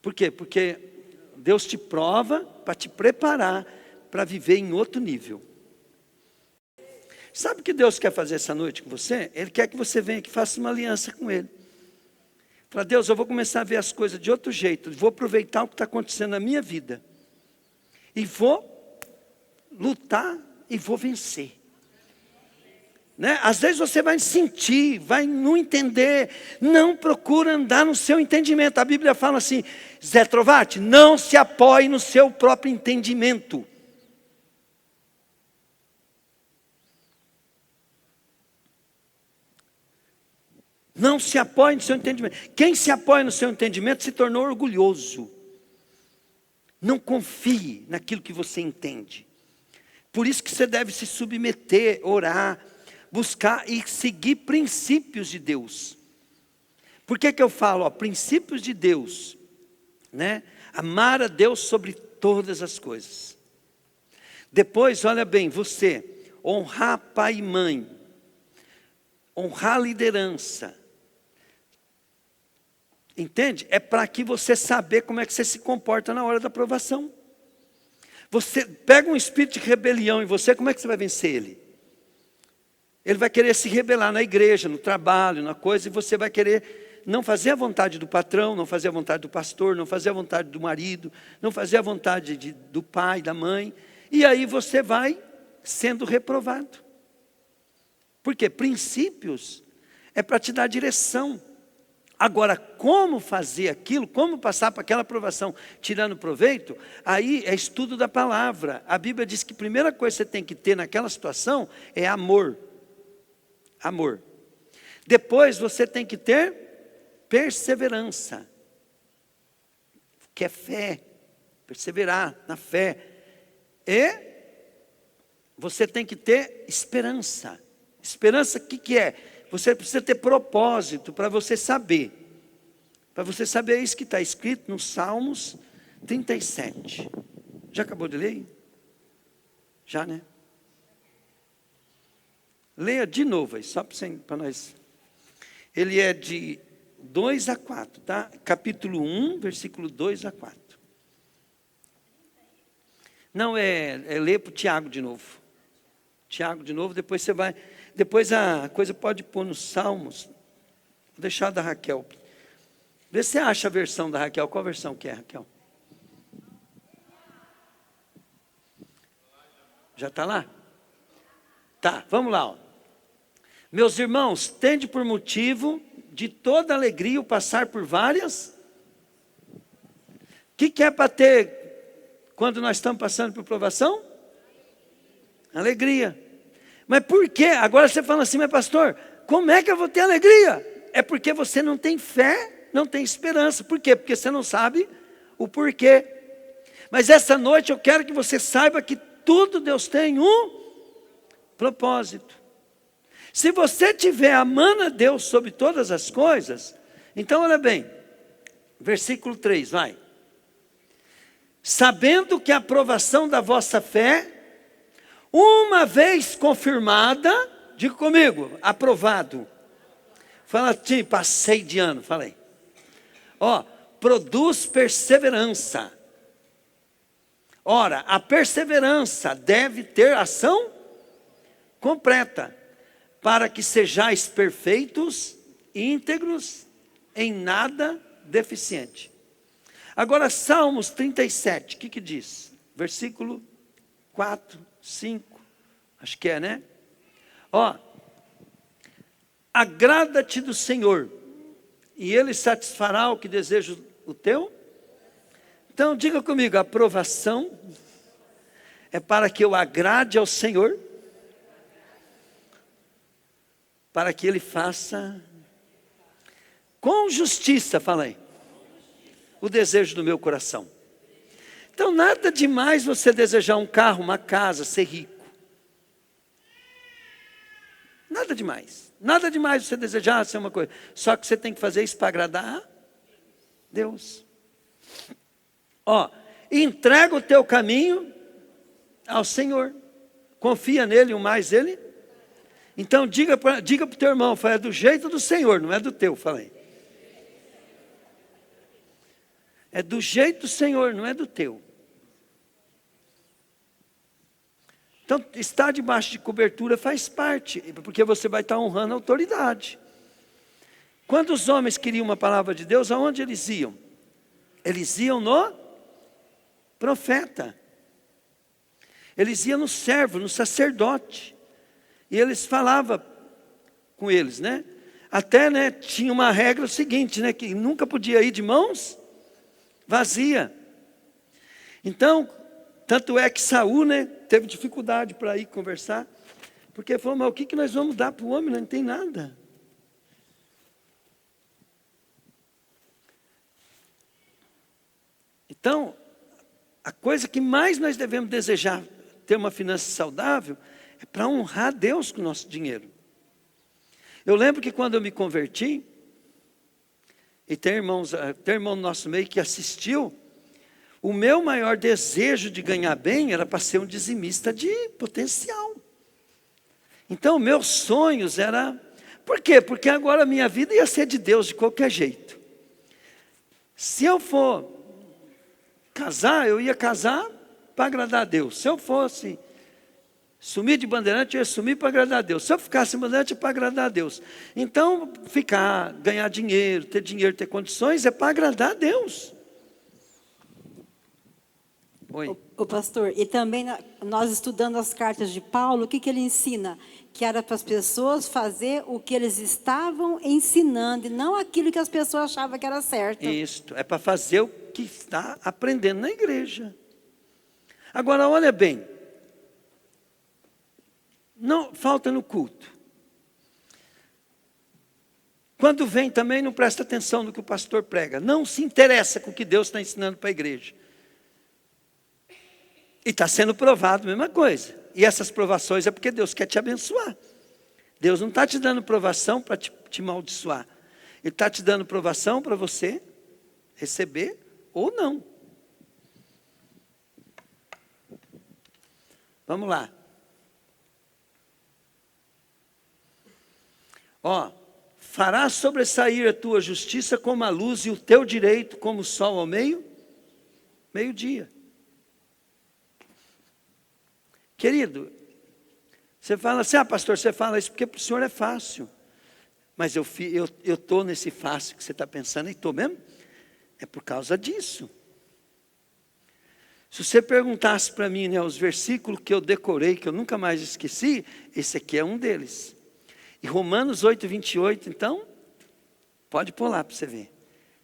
Por quê? Porque Deus te prova para te preparar para viver em outro nível. Sabe o que Deus quer fazer essa noite com você? Ele quer que você venha aqui e faça uma aliança com Ele. Fala, Deus, eu vou começar a ver as coisas de outro jeito. Vou aproveitar o que está acontecendo na minha vida. E vou lutar e vou vencer. Né? Às vezes você vai sentir, vai não entender. Não procura andar no seu entendimento. A Bíblia fala assim, Zé Trovati, não se apoie no seu próprio entendimento. Não se apoie no seu entendimento. Quem se apoia no seu entendimento se tornou orgulhoso. Não confie naquilo que você entende. Por isso que você deve se submeter, orar, buscar e seguir princípios de Deus. Por que eu falo? Princípios de Deus. Né? Amar a Deus sobre todas as coisas. Depois, olha bem, você honrar pai e mãe. honrar a liderança. Entende? É para que você saber como é que você se comporta na hora da provação. Você pega um espírito de rebelião em você, como é que você vai vencer ele? Ele vai querer se rebelar na igreja, no trabalho, na coisa, e você vai querer não fazer a vontade do patrão, não fazer a vontade do pastor, não fazer a vontade do marido, não fazer a vontade do pai, da mãe. E aí você vai sendo reprovado. Por quê? Princípios é para te dar direção. Agora, como fazer aquilo, como passar para aquela aprovação tirando proveito, aí é estudo da palavra. A Bíblia diz que a primeira coisa que você tem que ter naquela situação é amor. Amor. Depois você tem que ter perseverança, que é fé, perseverar na fé. E você tem que ter esperança. Esperança, o que é? Você precisa ter propósito para você saber. Para você saber isso que está escrito no Salmos 37. Já acabou de ler? Já, né? Leia de novo aí, só para nós. Ele é de 2 a 4, tá? Capítulo 1, versículo 2 a 4. Não, ler para o Tiago de novo. Tiago de novo, depois você vai... Depois a coisa pode pôr nos Salmos. Vou deixar da Raquel. Vê se você acha a versão da Raquel. Qual versão que é, Raquel? Já está lá? Tá, vamos lá. Ó. Meus irmãos, tende por motivo de toda alegria o passar por várias. O que é para ter quando nós estamos passando por provação? Alegria. Mas por quê? Agora você fala assim, mas pastor, como é que eu vou ter alegria? É porque você não tem fé, não tem esperança. Por quê? Porque você não sabe o porquê. Mas essa noite eu quero que você saiba que tudo Deus tem um propósito. Se você tiver amando a Deus sobre todas as coisas, então olha bem, versículo 3, vai. Sabendo que a aprovação da vossa fé, uma vez confirmada, diga comigo, aprovado. Fala assim, passei de ano, falei. Ó, produz perseverança. Ora, a perseverança deve ter ação completa, para que sejais perfeitos, íntegros, em nada deficiente. Agora, Salmos 37, o que diz? Versículo 4, 5, acho que é, né? Ó, agrada-te do Senhor, e Ele satisfará o que deseja o teu. Então, diga comigo, a aprovação é para que eu agrade ao Senhor, para que Ele faça com justiça, fala aí, o desejo do meu coração. Então, nada demais você desejar um carro, uma casa, ser rico. Nada demais. Nada demais você desejar ser uma coisa. Só que você tem que fazer isso para agradar a Deus. Ó, entrega o teu caminho ao Senhor. Confia nele, o mais ele. Então, diga para o teu irmão, fala, é do jeito do Senhor, não é do teu, falei. É do jeito do Senhor, não é do teu. Então, estar debaixo de cobertura faz parte, porque você vai estar honrando a autoridade. Quando os homens queriam uma palavra de Deus, aonde eles iam? Eles iam no profeta. Eles iam no servo, no sacerdote. E eles falavam com eles, né? Até, né, tinha uma regra seguinte, né? Que nunca podia ir de mãos vazia. Então, tanto é que Saul, né, teve dificuldade para ir conversar, porque falou, mas o que nós vamos dar para o homem? Não tem nada. Então, a coisa que mais nós devemos desejar ter uma finança saudável é para honrar Deus com o nosso dinheiro. Eu lembro que quando eu me converti, e tem irmão no nosso meio que assistiu, o meu maior desejo de ganhar bem era para ser um dizimista de potencial. Então, meus sonhos era Por quê? Porque agora a minha vida ia ser de Deus de qualquer jeito. Se eu for casar, eu ia casar para agradar a Deus. Se eu fosse sumir de bandeirante, eu ia sumir para agradar a Deus. Se eu ficasse bandeirante, é para agradar a Deus. Então, ganhar dinheiro, ter condições, é para agradar a Deus. Oi. O pastor, e também nós estudando as cartas de Paulo, o que ele ensina? Que era para as pessoas fazer o que eles estavam ensinando, e não aquilo que as pessoas achavam que era certo. Isso, é para fazer o que está aprendendo na igreja. Agora, olha bem, não falta no culto. Quando vem também, não presta atenção no que o pastor prega. Não se interessa com o que Deus está ensinando para a igreja. E está sendo provado a mesma coisa. E essas provações é porque Deus quer te abençoar. Deus não está te dando provação para te amaldiçoar. Ele está te dando provação para você receber ou não. Vamos lá. Farás sobressair a tua justiça como a luz e o teu direito como o sol ao meio-dia. Querido, você fala assim, pastor, você fala isso porque para o senhor é fácil. Mas eu estou nesse fácil que você está pensando, e estou mesmo? É por causa disso. Se você perguntasse para mim, né, os versículos que eu decorei, que eu nunca mais esqueci, esse aqui é um deles. E Romanos 8, 28, então, pode pôr lá para você ver.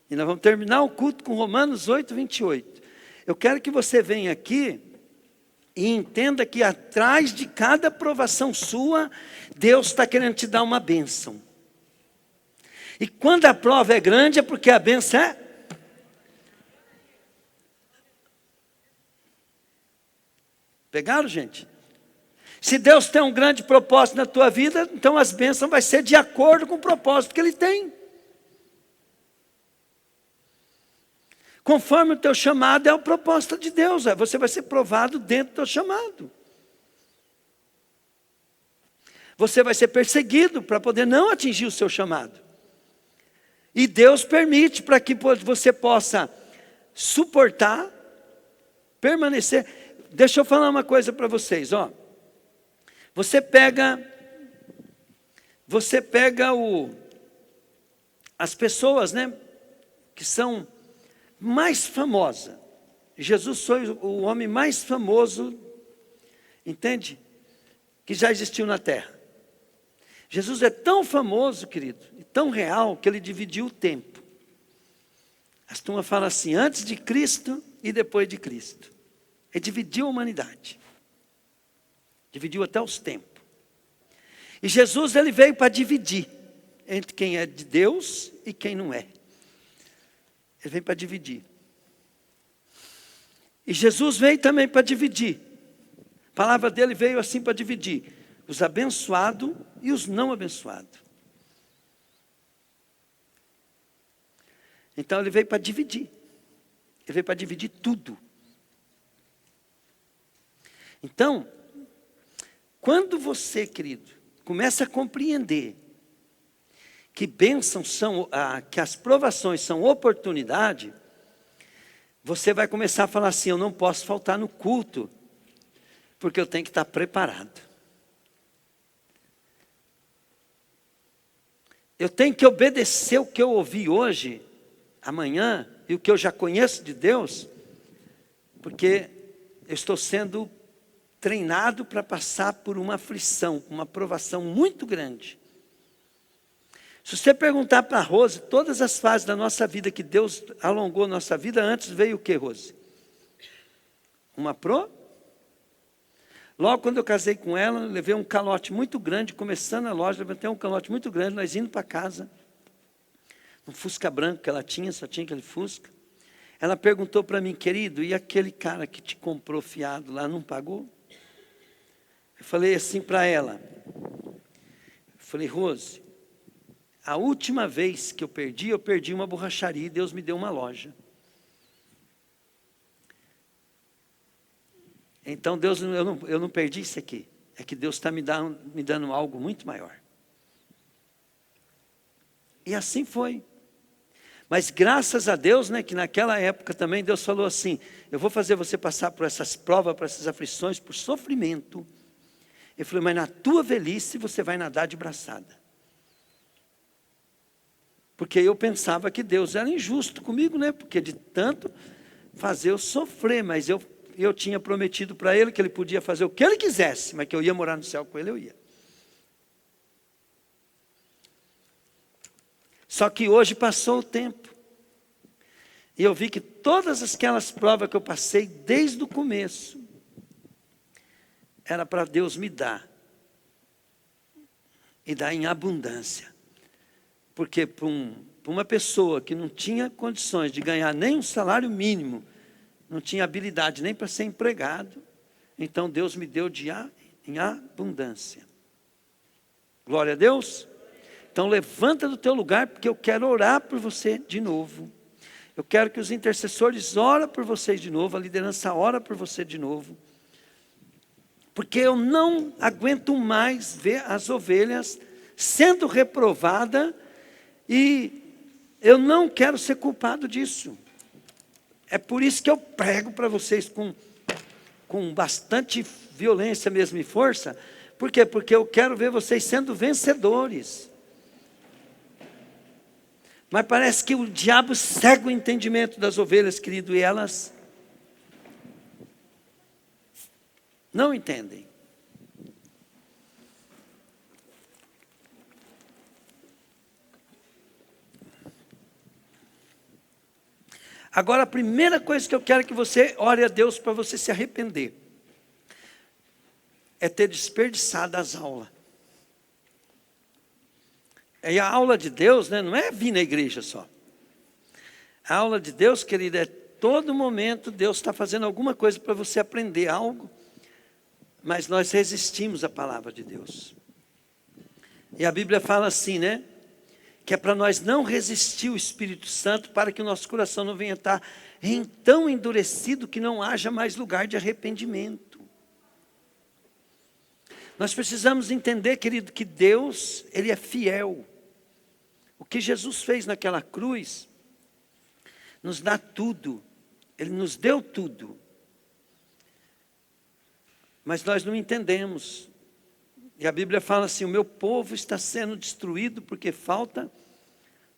E nós vamos terminar o culto com Romanos 8, 28. Eu quero que você venha aqui e entenda que atrás de cada provação sua, Deus está querendo te dar uma bênção. E quando a prova é grande, é porque a bênção é... Pegaram, gente? Se Deus tem um grande propósito na tua vida, então as bênçãos vão ser de acordo com o propósito que Ele tem. Conforme o teu chamado é o propósito de Deus. Você vai ser provado dentro do teu chamado. Você vai ser perseguido para poder não atingir o seu chamado. E Deus permite para que você possa suportar, permanecer. Deixa eu falar uma coisa para vocês, Você pega as pessoas, né, que são mais famosas. Jesus foi o homem mais famoso, entende? Que já existiu na terra. Jesus é tão famoso, querido, e tão real, que ele dividiu o tempo. As turmas falam assim, antes de Cristo e depois de Cristo. Ele dividiu a humanidade. Dividiu até os tempos. E Jesus, ele veio para dividir entre quem é de Deus e quem não é. Ele veio para dividir. E Jesus veio também para dividir. A palavra dele veio assim para dividir. Os abençoados e os não abençoados. Então ele veio para dividir. Ele veio para dividir tudo. Então, quando você, querido, começa a compreender que bênçãos são, que as provações são oportunidade, você vai começar a falar assim, eu não posso faltar no culto, porque eu tenho que estar preparado. Eu tenho que obedecer o que eu ouvi hoje, amanhã, e o que eu já conheço de Deus, porque eu estou sendo treinado para passar por uma aflição, uma provação muito grande. Se você perguntar para a Rose, todas as fases da nossa vida que Deus alongou a nossa vida, antes veio o que, Rose? Logo quando eu casei com ela, eu levei um calote muito grande, começando a loja, levantei um calote muito grande, nós indo para casa, um Fusca branco que ela tinha, só tinha aquele Fusca. Ela perguntou para mim, querido, e aquele cara que te comprou fiado lá, não pagou? Eu falei assim para ela, Rose, a última vez que eu perdi uma borracharia e Deus me deu uma loja. Então Deus, eu não perdi isso aqui, é que Deus está me dando algo muito maior. E assim foi. Mas graças a Deus, né, que naquela época também Deus falou assim, eu vou fazer você passar por essas provas, por essas aflições, por sofrimento. Ele falou, mas na tua velhice você vai nadar de braçada. Porque eu pensava que Deus era injusto comigo, né? Porque de tanto fazer eu sofrer, mas eu tinha prometido para ele que ele podia fazer o que ele quisesse, mas que eu ia morar no céu com ele, eu ia. Só que hoje passou o tempo. E eu vi que todas aquelas provas que eu passei desde o começo, era para Deus me dar. E dar em abundância. Porque para uma pessoa que não tinha condições de ganhar nem um salário mínimo, não tinha habilidade nem para ser empregado, então Deus me deu em abundância. Glória a Deus. Então levanta do teu lugar, porque eu quero orar por você de novo. Eu quero que os intercessores orem por vocês de novo, a liderança ora por você de novo. Porque eu não aguento mais ver as ovelhas sendo reprovadas e eu não quero ser culpado disso. É por isso que eu prego para vocês com bastante violência mesmo e força. Por quê? Porque eu quero ver vocês sendo vencedores. Mas parece que o diabo cega o entendimento das ovelhas, querido, e elas não entendem. Agora, a primeira coisa que eu quero que você ore a Deus para você se arrepender é ter desperdiçado as aulas. E a aula de Deus, né, não é vir na igreja só. A aula de Deus, querido, é todo momento Deus está fazendo alguma coisa para você aprender algo, mas nós resistimos à palavra de Deus. E a Bíblia fala assim, né? Que é para nós não resistir o Espírito Santo, para que o nosso coração não venha estar tão endurecido que não haja mais lugar de arrependimento. Nós precisamos entender, querido, que Deus, Ele é fiel. O que Jesus fez naquela cruz, nos dá tudo. Ele nos deu tudo. Mas nós não entendemos. E a Bíblia fala assim, o meu povo está sendo destruído porque falta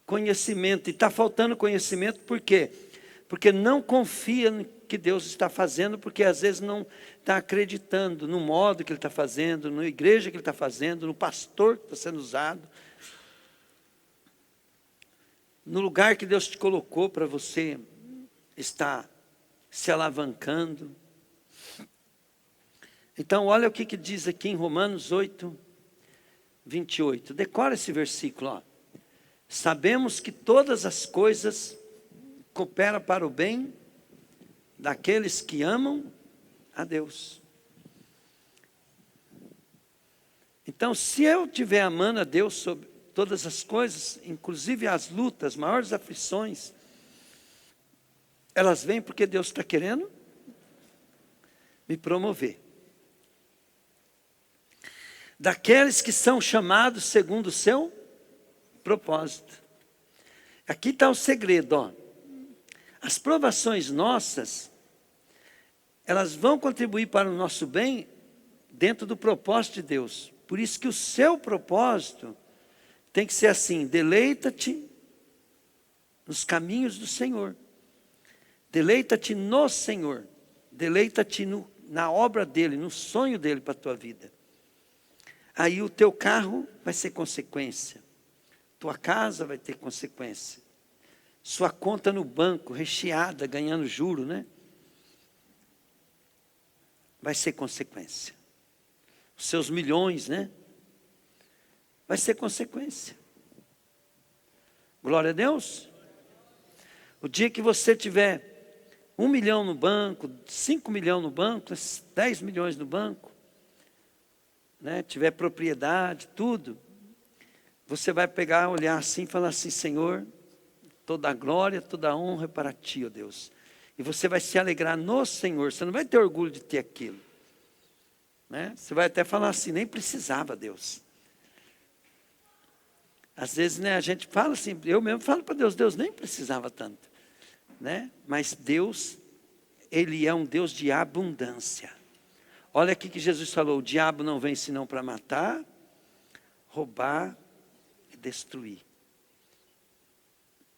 conhecimento. E está faltando conhecimento por quê? Porque não confia no que Deus está fazendo, porque às vezes não está acreditando no modo que Ele está fazendo, na igreja que Ele está fazendo, no pastor que está sendo usado, no lugar que Deus te colocou para você estar se alavancando. Então, olha o que diz aqui em Romanos 8, 28. Decora esse versículo, ó. Sabemos que todas as coisas cooperam para o bem daqueles que amam a Deus. Então, se eu estiver amando a Deus sobre todas as coisas, inclusive as lutas, as maiores aflições, elas vêm porque Deus está querendo me promover. Daqueles que são chamados segundo o seu propósito. Aqui está o segredo, ó. As provações nossas, elas vão contribuir para o nosso bem dentro do propósito de Deus. Por isso que o seu propósito tem que ser assim, deleita-te nos caminhos do Senhor. Deleita-te no Senhor. Deleita-te na obra dEle, no sonho dEle para a tua vida. Aí o teu carro vai ser consequência. Tua casa vai ter consequência. Sua conta no banco, recheada, ganhando juro, né? Vai ser consequência. Os seus milhões, né? Vai ser consequência. Glória a Deus. O dia que você tiver 1 milhão no banco, 5 milhões no banco, 10 milhões no banco, né? Tiver propriedade, tudo, você vai pegar, olhar assim e falar assim, Senhor, toda a glória, toda a honra é para Ti, ó Deus. E você vai se alegrar no Senhor, você não vai ter orgulho de ter aquilo. Né? Você vai até falar assim, nem precisava, Deus. Às vezes, né, a gente fala assim, eu mesmo falo para Deus, Deus nem precisava tanto, né? Mas Deus, Ele é um Deus de abundância. Olha aqui que Jesus falou, o diabo não vem senão para matar, roubar e destruir.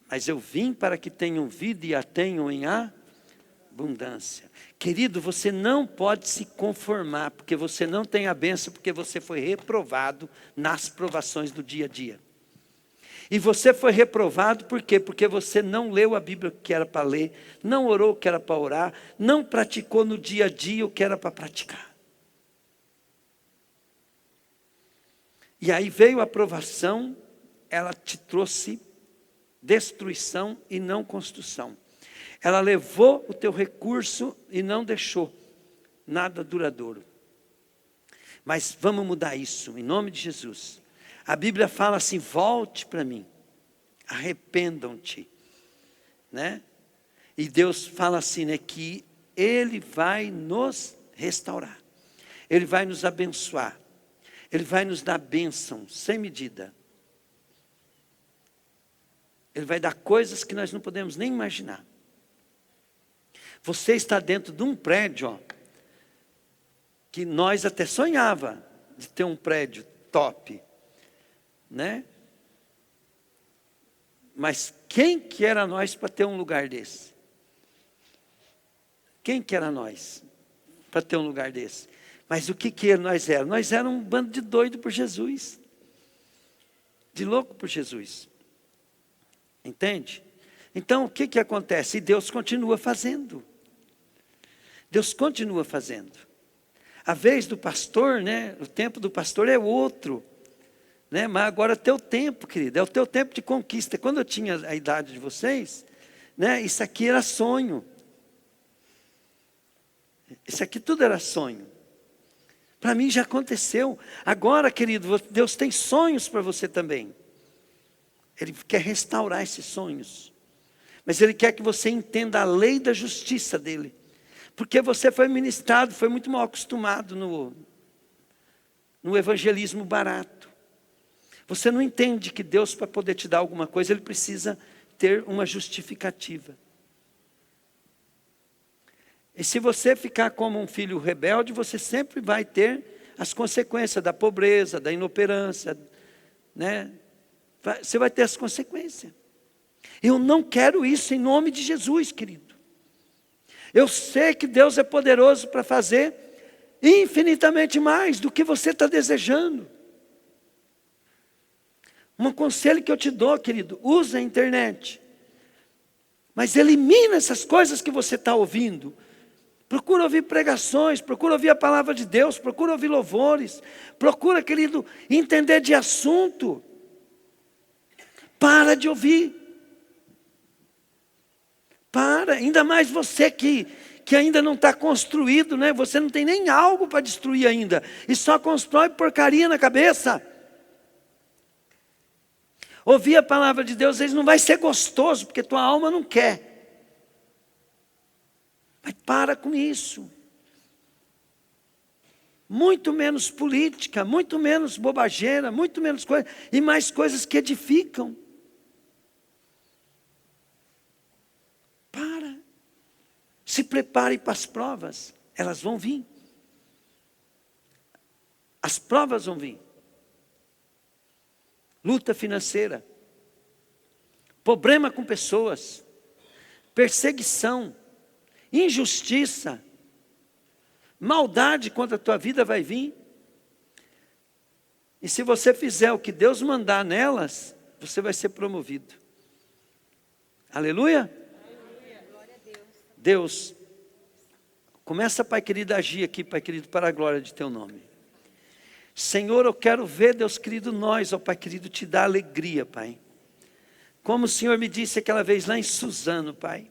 Mas eu vim para que tenham vida e a tenham em abundância. Querido, você não pode se conformar, porque você não tem a bênção, porque você foi reprovado nas provações do dia a dia. E você foi reprovado por quê? Porque você não leu a Bíblia que era para ler, não orou o que era para orar, não praticou no dia a dia o que era para praticar. E aí veio a provação, ela te trouxe destruição e não construção. Ela levou o teu recurso e não deixou nada duradouro. Mas vamos mudar isso, em nome de Jesus. A Bíblia fala assim, volte para mim, arrependam-te, né? E Deus fala assim, né, que Ele vai nos restaurar, Ele vai nos abençoar, Ele vai nos dar bênção sem medida. Ele vai dar coisas que nós não podemos nem imaginar. Você está dentro de um prédio, ó, que nós até sonhava de ter um prédio top, né? Mas quem que era nós para ter um lugar desse? Quem que era nós para ter um lugar desse? Mas o que nós éramos? Nós éramos um bando de doido por Jesus. De louco por Jesus. Entende? Então o que acontece? E Deus continua fazendo. Deus continua fazendo. A vez do pastor, né? O tempo do pastor é outro. Né? Mas agora é o teu tempo, querido. É o teu tempo de conquista. Quando eu tinha a idade de vocês, né? Isso aqui era sonho. Isso aqui tudo era sonho. Para mim já aconteceu. Agora, querido, Deus tem sonhos para você também. Ele quer restaurar esses sonhos. Mas Ele quer que você entenda a lei da justiça dEle. Porque você foi ministrado, foi muito mal acostumado no evangelismo barato. Você não entende que Deus, para poder te dar alguma coisa, Ele precisa ter uma justificativa. E se você ficar como um filho rebelde, você sempre vai ter as consequências da pobreza, da inoperância, né? Você vai ter as consequências. Eu não quero isso em nome de Jesus, querido. Eu sei que Deus é poderoso para fazer infinitamente mais do que você está desejando. Um conselho que eu te dou, querido, usa a internet. Mas elimina essas coisas que você está ouvindo. Procura ouvir pregações, procura ouvir a palavra de Deus, procura ouvir louvores. Procura, querido, entender de assunto. Para de ouvir. Para, ainda mais você que ainda não está construído, né? Você não tem nem algo para destruir ainda. E só constrói porcaria na cabeça. Ouvir a palavra de Deus, às vezes não vai ser gostoso, porque tua alma não quer. Mas para com isso. Muito menos política, muito menos bobageira, muito menos coisa, e mais coisas que edificam. Para. Se prepare para as provas, elas vão vir. As provas vão vir. Luta financeira, problema com pessoas, perseguição, injustiça, maldade contra a tua vida vai vir. E se você fizer o que Deus mandar nelas, você vai ser promovido. Aleluia? Deus, começa, Pai querido, a agir aqui, Pai querido, para a glória de Teu nome. Senhor, eu quero ver, Deus querido, nós, ó Pai querido, te dar alegria, Pai. Como o Senhor me disse aquela vez lá em Suzano, Pai,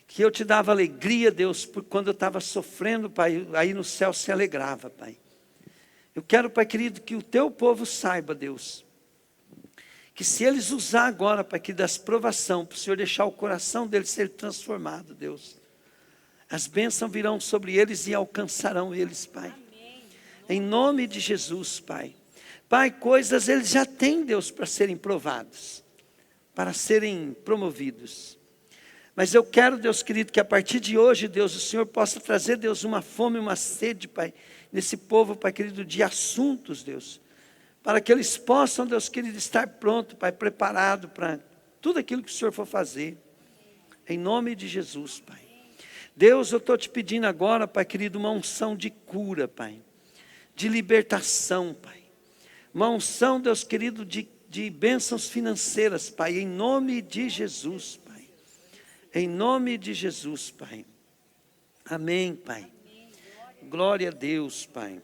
que eu te dava alegria, Deus, por quando eu estava sofrendo, Pai, aí no céu se alegrava, Pai. Eu quero, Pai querido, que o Teu povo saiba, Deus, que se eles usar agora, Pai, que das provação, para o Senhor deixar o coração deles ser transformado, Deus, as bênçãos virão sobre eles e alcançarão eles, Pai. Amém. Em nome de Jesus, Pai. Pai, coisas eles já têm, Deus, para serem provados, para serem promovidos. Mas eu quero, Deus querido, que a partir de hoje, Deus, o Senhor possa trazer, Deus, uma fome, uma sede, Pai, nesse povo, Pai querido, de assuntos, Deus, para que eles possam, Deus querido, estar pronto, Pai, preparado para tudo aquilo que o Senhor for fazer, em nome de Jesus, Pai. Deus, eu estou te pedindo agora, Pai querido, uma unção de cura, Pai, de libertação, Pai, uma unção, Deus querido, de bênçãos financeiras, Pai, em nome de Jesus, Pai, em nome de Jesus, Pai, amém, Pai, glória a Deus, Pai.